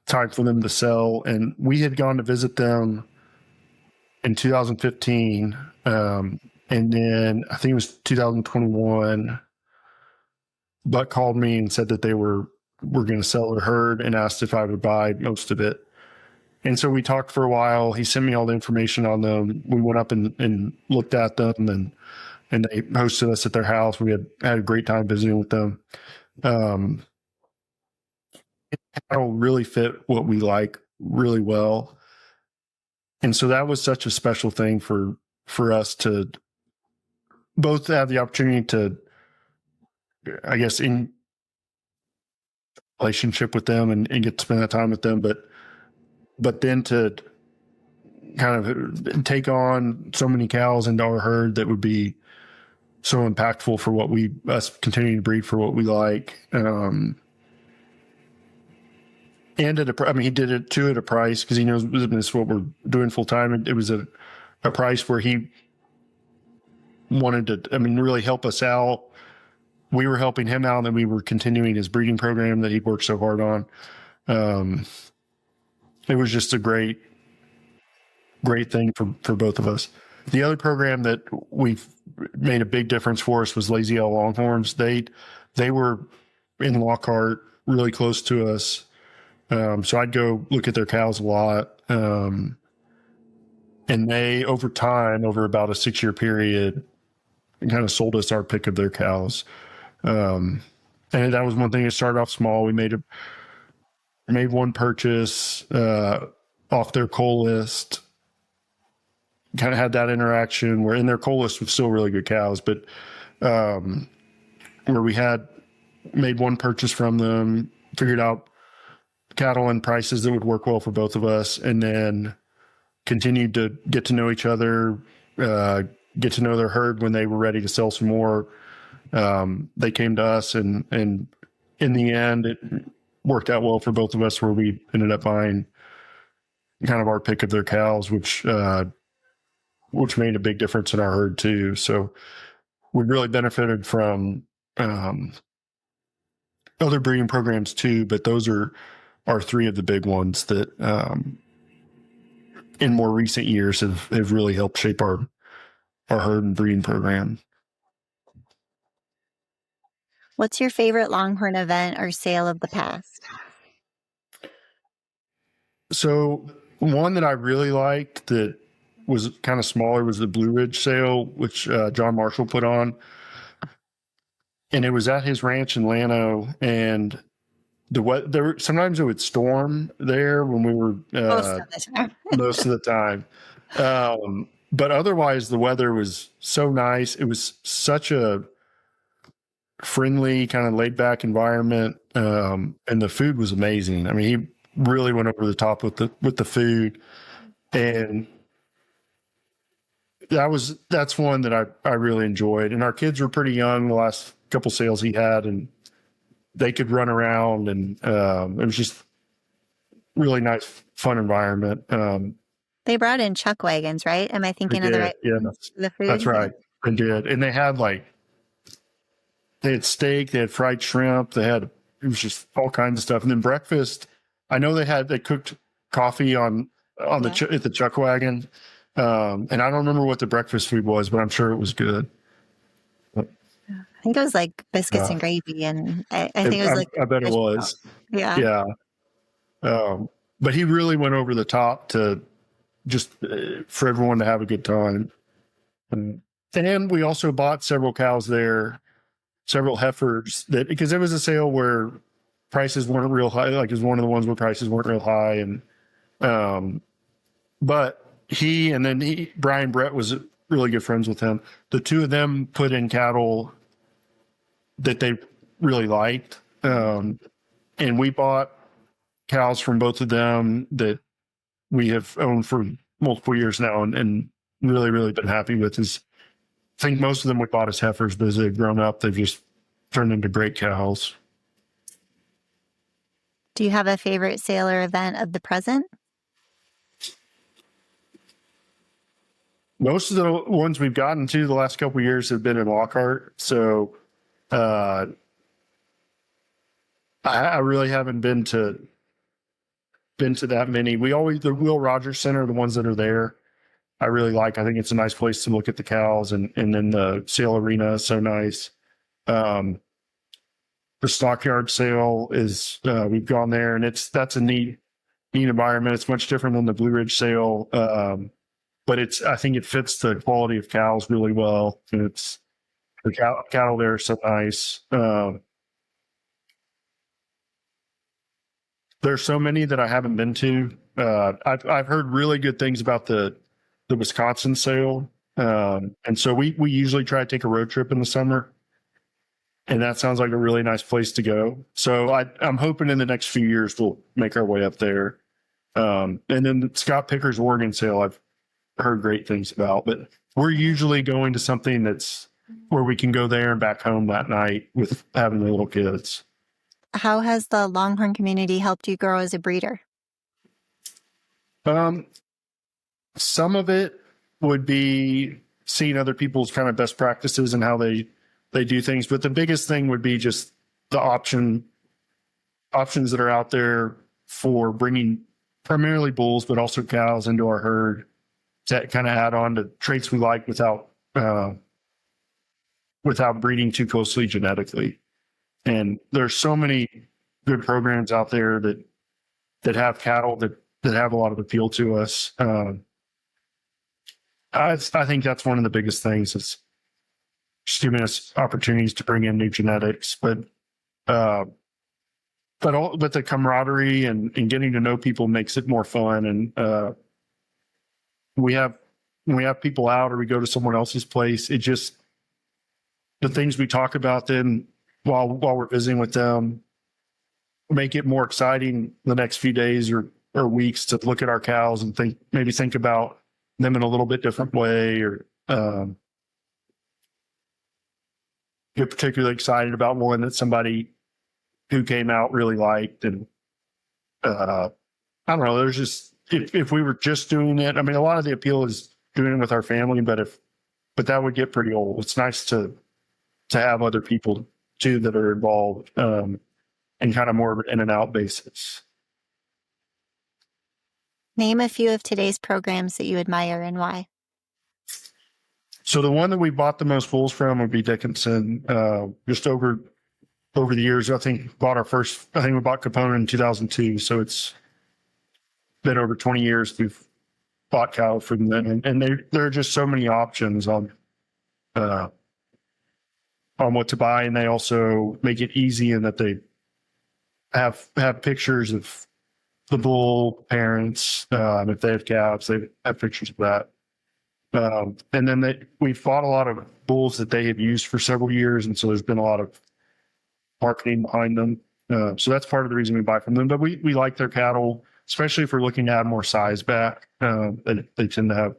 time for them to sell. And we had gone to visit them in 2015. And then I think it was 2021, Buck called me and said that they were going to sell their herd and asked if I would buy most of it. And so we talked for a while. He sent me all the information on them. We went up and looked at them, and they hosted us at their house. We had a great time visiting with them. Cattle really fit what we like really well. And so that was such a special thing for us to both have the opportunity to, I guess, in relationship with them and get to spend that time with them, but then to kind of take on so many cows into our herd that would be so impactful for us continuing to breed for what we like. And he did it too at a price, because he knows this is what we're doing full time. It was a price where he wanted to, really help us out. We were helping him out, and then we were continuing his breeding program that he worked so hard on. It was just a great thing for both of us. The other program that we've made a big difference for us was Lazy L Longhorns. They were in Lockhart, really close to us. So I'd go look at their cows a lot. And they, over time, over about a 6-year period, kind of sold us our pick of their cows. And that was one thing. It started off small. We made one purchase off their coal list. Kind of had that interaction where in their coal list was still really good cows, but where we had made one purchase from them, figured out cattle and prices that would work well for both of us, and then continued to get to know each other, get to know their herd. When they were ready to sell some more, they came to us, and in the end, it worked out well for both of us, where we ended up buying kind of our pick of their cows, which made a big difference in our herd too. So we really benefited from other breeding programs too, but those are 3 of the big ones that in more recent years have really helped shape our herd and breeding program. What's your favorite Longhorn event or sale of the past? So one that I really liked that was kind of smaller was the Blue Ridge sale, which John Marshall put on. And it was at his ranch in Llano, and sometimes it would storm there when we were most of the time. But otherwise, the weather was so nice. It was such a friendly, kind of laid back environment, and the food was amazing. He really went over the top with the food, and that's one that I really enjoyed. And our kids were pretty young the last couple sales he had, and they could run around, and it was just really nice, fun environment. They brought in chuck wagons, right? Am I thinking of the right? Yeah, the food? That's right. They did. And they had steak, they had fried shrimp, it was just all kinds of stuff. And then breakfast, I know they cooked coffee at the chuck wagon. And I don't remember what the breakfast food was, but I'm sure it was good. I think it was like biscuits and gravy, and I think it was like. I bet it was. Yeah. But he really went over the top to just for everyone to have a good time. And we also bought several cows there, several heifers, because it was a sale where prices weren't real high. Like, it was one of the ones where prices weren't real high, and but Brian Brett was really good friends with him. The 2 of them put in cattle that they really liked. And we bought cows from both of them that we have owned for multiple years now, and really, really been happy with. think most of them we bought as heifers, but as they've grown up, they've just turned into great cows. Do you have a favorite sale or event of the present? Most of the ones we've gotten to the last couple of years have been in Lockhart. So I really haven't been to that many. We always, the Will Rogers Center, the ones that are there, I really like. I think it's a nice place to look at the cows, and then the sale arena is so nice. The stockyard sale is we've gone there, and that's a neat environment. It's much different than the Blue Ridge sale, but I think it fits the quality of cows really well. And it's the cattle there are so nice. There's so many that I haven't been to. I've heard really good things about the Wisconsin sale, and so we usually try to take a road trip in the summer, and that sounds like a really nice place to go. So I'm hoping in the next few years we'll make our way up there. And then the Scott Picker's Oregon sale, I've heard great things about, but we're usually going to something that's where we can go there and back home that night with having the little kids. How has the Longhorn community helped you grow as a breeder? Some of it would be seeing other people's kind of best practices and how they do things. But the biggest thing would be just the options that are out there for bringing primarily bulls, but also cows into our herd to kind of add on to traits we like without breeding too closely genetically. And there's so many good programs out there that have cattle that have a lot of appeal to us. I think that's one of the biggest things is just giving us opportunities to bring in new genetics, but the camaraderie and getting to know people makes it more fun. And when we have people out or we go to someone else's place, it just, the things we talk about then while we're visiting with them make it more exciting the next few days or weeks to look at our cows and think about them in a little bit different way, or get particularly excited about one that somebody who came out really liked. And I don't know, there's just, if we were just doing it, I mean, a lot of the appeal is doing it with our family, but that would get pretty old. It's nice to have other people too that are involved, and kind of more of an in and out basis. Name a few of today's programs that you admire and why. So the one that we bought the most bulls from would be Dickinson. Just over the years, I think we bought Capone in 2002. So it's been over 20 years we've bought cattle from them, and there are just so many options on what to buy, and they also make it easy in that they have pictures of the bull parents. If they have calves, they have pictures of that. And then we've bought a lot of bulls that they have used for several years, and so there's been a lot of marketing behind them. So that's part of the reason we buy from them. But we like their cattle, especially if we're looking to add more size back. They tend to have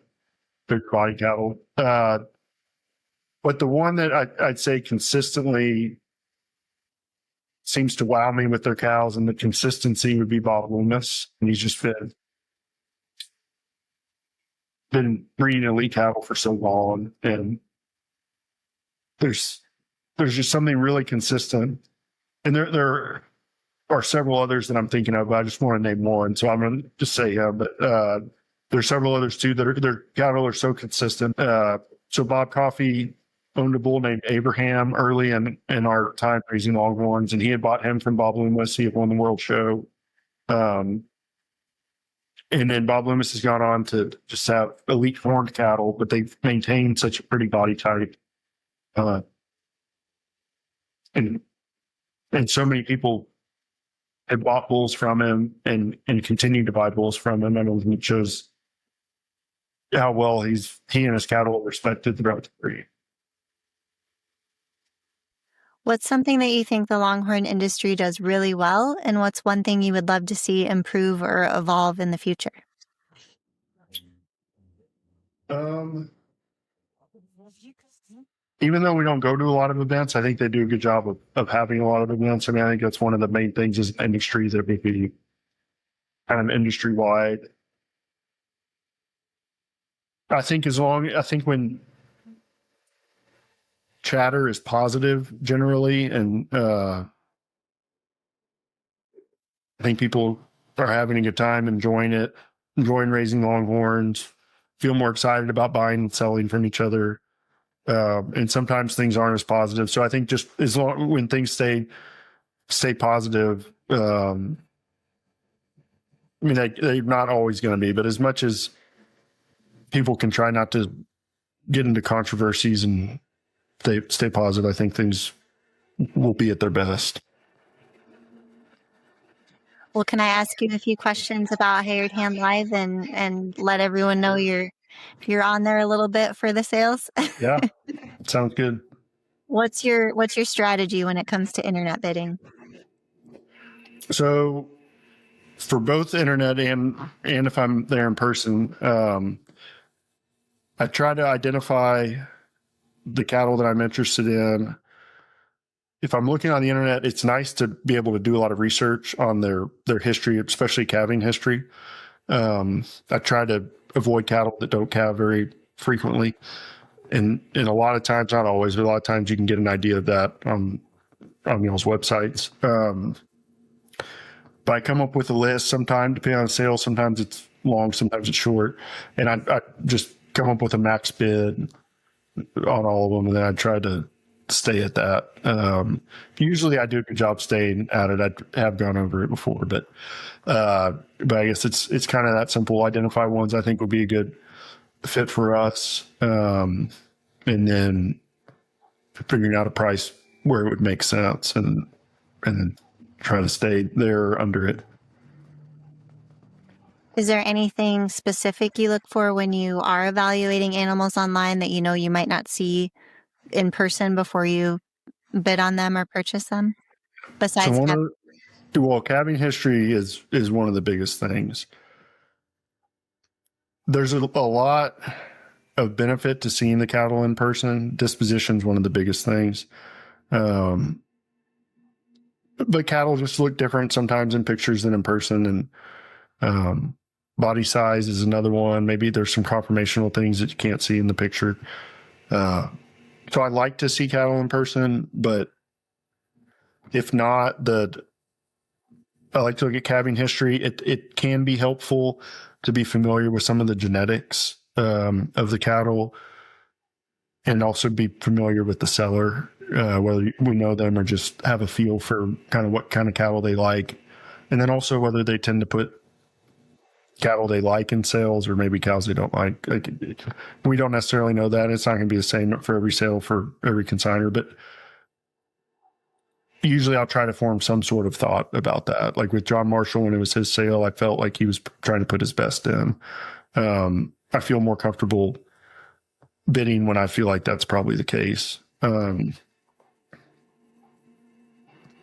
big body cattle. But the one that I'd say consistently seems to wow me with their cows and the consistency would be Bob Loomis. And he's just been breeding elite cattle for so long. And there's just something really consistent. And there are several others that I'm thinking of, but I just want to name one. So I'm going to just say him. But there's several others too their cattle are so consistent. So Bob Coffey owned a bull named Abraham early in our time raising Longhorns, and he had bought him from Bob Loomis. He had won the World Show. And then Bob Loomis has gone on to just have elite horned cattle, but they've maintained such a pretty body type. And so many people have bought bulls from him and continue to buy bulls from him. I mean, it shows how well he and his cattle are respected throughout the breed. What's something that you think the Longhorn industry does really well, and what's one thing you would love to see improve or evolve in the future? even though we don't go to a lot of events, I think they do a good job of having a lot of events. I mean, I think that's one of the main things is industry that would be kind of industry wide. I think when chatter is positive generally, and I think people are having a good time, enjoying it, enjoying raising Longhorns, feel more excited about buying and selling from each other. And sometimes things aren't as positive. So I think just as long when things stay positive, I mean, they're not always going to be, but as much as people can try not to get into controversies and stay positive, I think things will be at their best. Well, can I ask you a few questions about Hired Hand Live and let everyone know you're on there a little bit for the sales? Yeah, sounds good. What's your strategy when it comes to internet bidding? So for both internet and if I'm there in person, I try to identify the cattle that I'm interested in. If I'm looking on the internet, it's nice to be able to do a lot of research on their history, especially calving history. I try to avoid cattle that don't calve very frequently. And a lot of times, not always, but a lot of times you can get an idea of that on y'all's websites. But I come up with a list sometimes, depending on the sale. Sometimes it's long, sometimes it's short. And I just come up with a max bid on all of them. And then I try to stay at that. Usually I do a good job staying at it. I have gone over it before, but I guess it's kind of that simple. Identify ones I think would be a good fit for us. And then figuring out a price where it would make sense and then try to stay there or under it. Is there anything specific you look for when you are evaluating animals online that you know you might not see in person before you bid on them or purchase them? Besides, calving history is one of the biggest things. There's a lot of benefit to seeing the cattle in person. Disposition is one of the biggest things. But cattle just look different sometimes in pictures than in person. And body size is another one. Maybe there's some conformational things that you can't see in the picture. So I like to see cattle in person, but if not, I like to look at calving history. It can be helpful to be familiar with some of the genetics of the cattle and also be familiar with the seller, whether we know them or just have a feel for kind of what kind of cattle they like. And then also whether they tend to put cattle they like in sales or maybe cows they don't like. We don't necessarily know that. It's not going to be the same for every sale for every consignor, but usually I'll try to form some sort of thought about that. Like with John Marshall, when it was his sale, I felt like he was trying to put his best in. I feel more comfortable bidding when I feel like that's probably the case. Are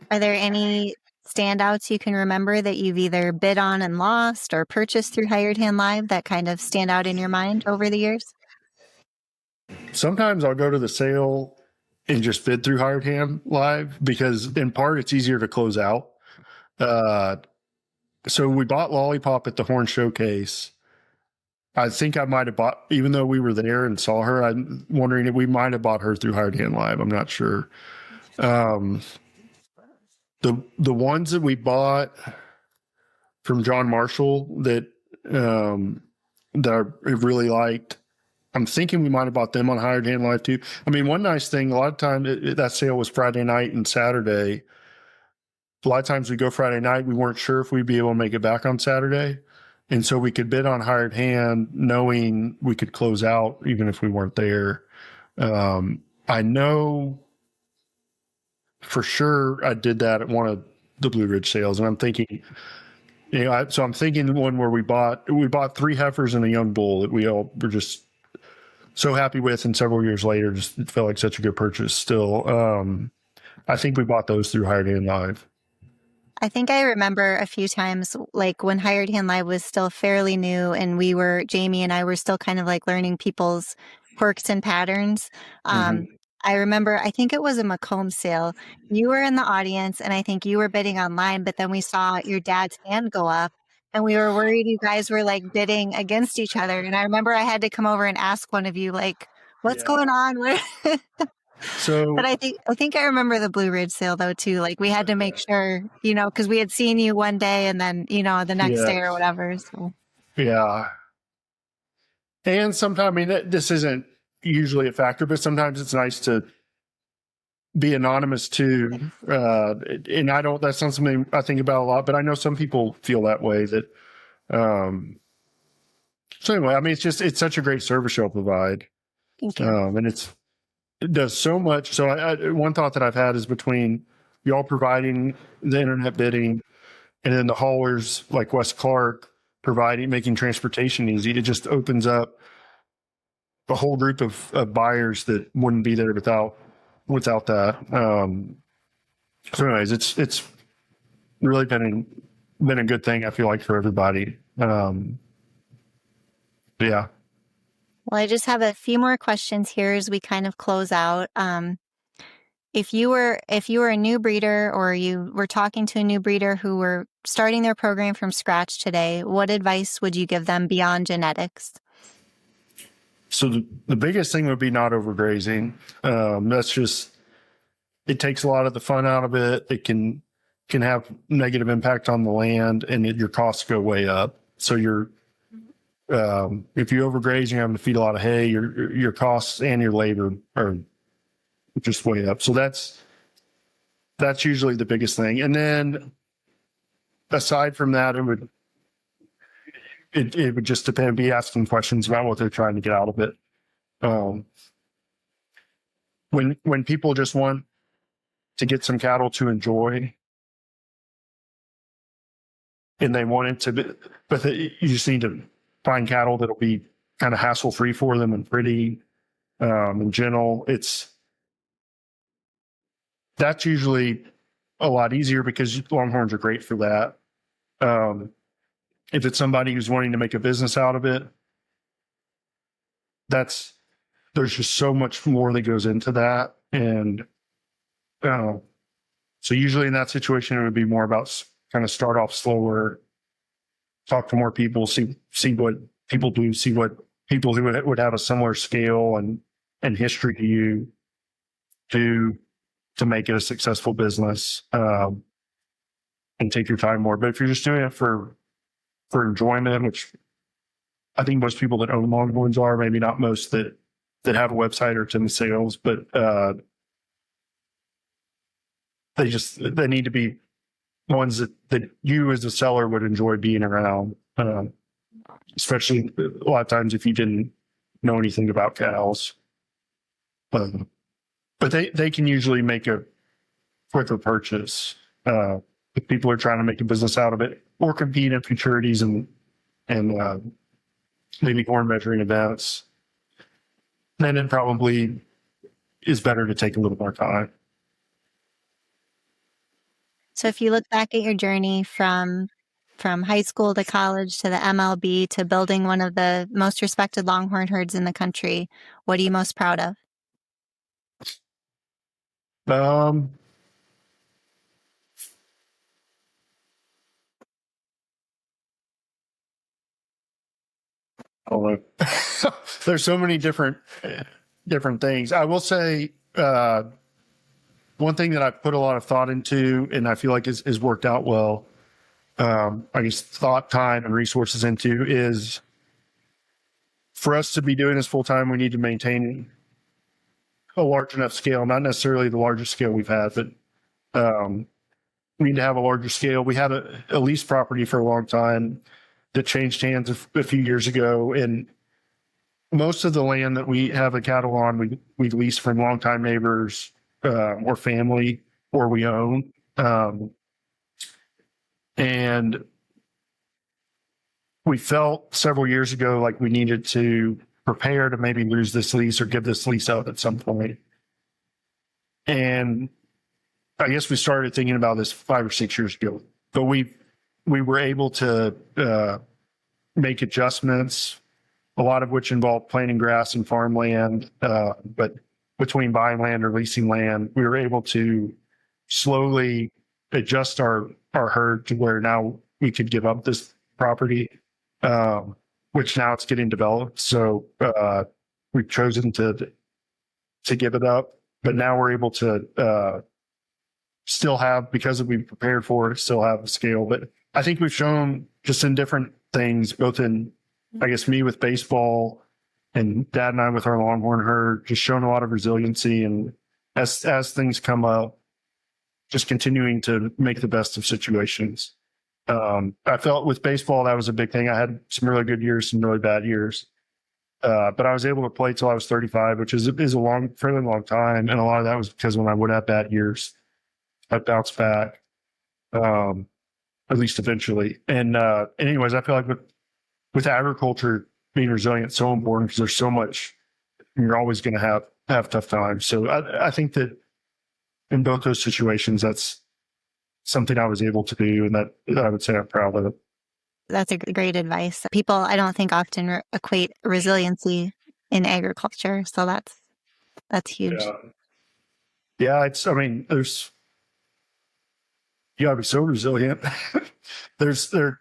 there any standouts you can remember that you've either bid on and lost or purchased through Hired Hand Live that kind of stand out in your mind over the years? Sometimes I'll go to the sale and just bid through Hired Hand Live because in part it's easier to close out. So we bought Lollipop at the Horn Showcase. I think I might have bought, even though we were there and saw her, I'm wondering if we might have bought her through Hired Hand Live. I'm not sure. The ones that we bought from John Marshall that I really liked, I'm thinking we might have bought them on Hired Hand Live too. I mean, one nice thing, a lot of times that sale was Friday night and Saturday. A lot of times we go Friday night, we weren't sure if we'd be able to make it back on Saturday. And so we could bid on Hired Hand knowing we could close out even if we weren't there. I know for sure I did that at one of the Blue Ridge sales. And I'm thinking, I'm thinking one where we bought 3 heifers and a young bull that we all were just so happy with. And several years later, just it felt like such a good purchase still. I think we bought those through Hired Hand Live. I think I remember a few times, like when Hired Hand Live was still fairly new and Jamie and I were still kind of like learning people's quirks and patterns. I remember, I think it was a Macomb sale. You were in the audience, and I think you were bidding online, but then we saw your dad's hand go up, and we were worried you guys were like bidding against each other. And I remember I had to come over and ask one of you, like, what's going on? So, But I think I remember the Blue Ridge sale though too. Like we had to make sure, you know, because we had seen you one day and then, you know, the next day or whatever. So yeah. And sometimes, I mean, this isn't usually a factor, but sometimes it's nice to be anonymous too. And that's not something I think about a lot, but I know some people feel that way so anyway, I mean, it's such a great service you'll provide. thank you. And it does so much. So one thought that I've had is between y'all providing the internet bidding and then the haulers like Wes Clark making transportation easy, it just opens up a whole group of buyers that wouldn't be there without that. So anyways, it's really been a good thing, I feel like, for everybody. Yeah. Well, I just have a few more questions here as we kind of close out. If you were a new breeder or you were talking to a new breeder who were starting their program from scratch today, what advice would you give them beyond genetics? So the biggest thing would be not overgrazing. That's just, it takes a lot of the fun out of it. It can have negative impact on the land, and your costs go way up. So if you overgraze, you're having to feed a lot of hay, your costs and your labor are just way up. So that's usually the biggest thing. And then aside from that, it would just depend, be asking questions about what they're trying to get out of it. When people just want to get some cattle to enjoy, and they want it to be, but you just need to find cattle that'll be kind of hassle-free for them and pretty and gentle. That's usually a lot easier because Longhorns are great for that. If it's somebody who's wanting to make a business out of it, there's just so much more that goes into that. And so usually in that situation, it would be more about kind of start off slower, talk to more people, see what people do, see what people who would have a similar scale and history to you do to make it a successful business, and take your time more. But if you're just doing it for enjoyment, which I think most people that own Longhorns are, maybe not most that have a website or attend the sales, but they need to be ones that you as a seller would enjoy being around, especially a lot of times if you didn't know anything about cows. But they can usually make a quicker purchase if people are trying to make a business out of it or compete in futurities and maybe horn measuring events. Then it probably is better to take a little more time. So if you look back at your journey from high school to college to the MLB to building one of the most respected Longhorn herds in the country, what are you most proud of? There's so many different things. I will say one thing that I put a lot of thought into, and I feel like is worked out well, I guess thought, time, and resources into, is for us to be doing this full time, we need to maintain a large enough scale, not necessarily the largest scale we've had, but we need to have a larger scale. We had a lease property for a long time that changed hands a few years ago, and most of the land that we have a cattle on, we lease from longtime neighbors or family, or we own. And we felt several years ago like we needed to prepare to maybe lose this lease or give this lease out at some point. And I guess we started thinking about this 5 or 6 years ago, but we were able to make adjustments, a lot of which involved planting grass and farmland. But between buying land or leasing land, we were able to slowly adjust our herd to where now we could give up this property, which now it's getting developed. So we've chosen to give it up, but now we're able to still have, because we prepared for it, still have the scale. But I think we've shown just in different things, both in, I guess, me with baseball and Dad and I with our Longhorn herd, just shown a lot of resiliency. And as things come up, just continuing to make the best of situations. I felt with baseball, that was a big thing. I had some really good years, some really bad years. But I was able to play till I was 35, which is a fairly long time. And a lot of that was because when I would have bad years, I'd bounce back, at least eventually. And anyways, I feel like with agriculture, being resilient is so important because there's so much, you're always going to have tough times. So I think that in both those situations, that's something I was able to do, and that I would say I'm proud of it. That's a great advice. People, I don't think often equate resiliency in agriculture. So that's huge. Yeah, you gotta be so resilient. The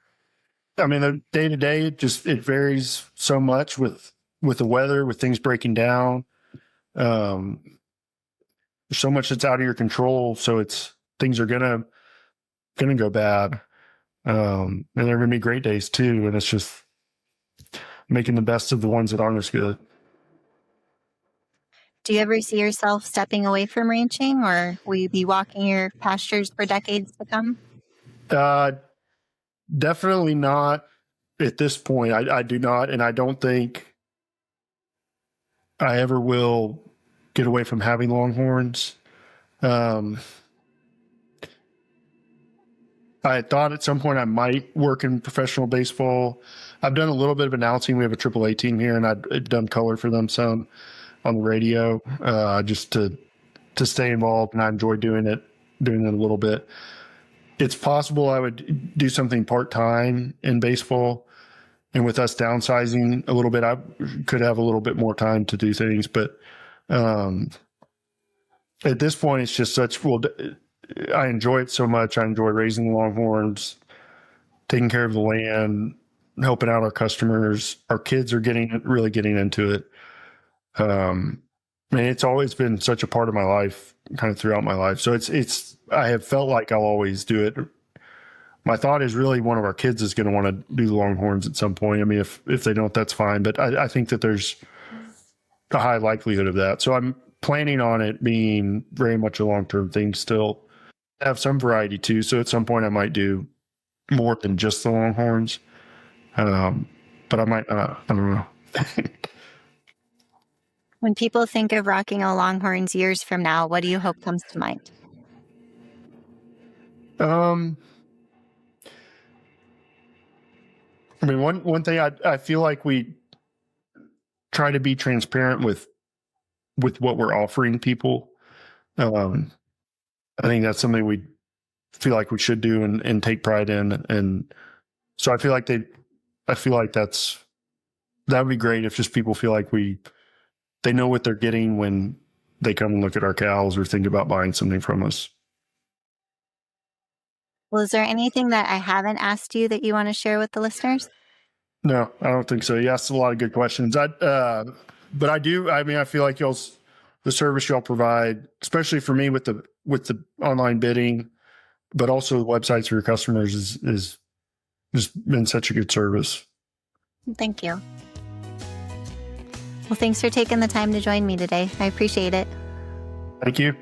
day to day, it varies so much with the weather, with things breaking down. There's so much that's out of your control. So things are gonna go bad. And there are going to be great days too. And it's just making the best of the ones that aren't as good. Do you ever see yourself stepping away from ranching, or will you be walking your pastures for decades to come? Definitely not at this point. I do not. And I don't think I ever will get away from having Longhorns. I thought at some point I might work in professional baseball. I've done a little bit of announcing. We have a AAA team here, and I've done color for them some on the radio, just to stay involved. And I enjoy doing it a little bit. It's possible I would do something part-time in baseball, and with us downsizing a little bit, I could have a little bit more time to do things. But at this point, it's just I enjoy it so much. I enjoy raising the Longhorns, taking care of the land, helping out our customers. Our kids are really getting into it. It's always been such a part of my life, kind of throughout my life. So I have felt like I'll always do it. My thought is really one of our kids is going to want to do the Longhorns at some point. I mean, if they don't, that's fine. But I think that there's a high likelihood of that. So I'm planning on it being very much a long-term thing still. Have some variety too. So at some point I might do more than just the Longhorns. But I might not. I don't know. When people think of rocking a Longhorns years from now, what do you hope comes to mind? One thing I feel like we try to be transparent with what we're offering people. I think that's something we feel like we should do and take pride in. And so I feel like that would be great if just people feel like they know what they're getting when they come and look at our cows or think about buying something from us. Well, is there anything that I haven't asked you that you want to share with the listeners? No, I don't think so. You asked a lot of good questions. But I do. I mean, I feel like the service y'all provide, especially for me with the online bidding, but also the websites for your customers is just been such a good service. Thank you. Well, thanks for taking the time to join me today. I appreciate it. Thank you.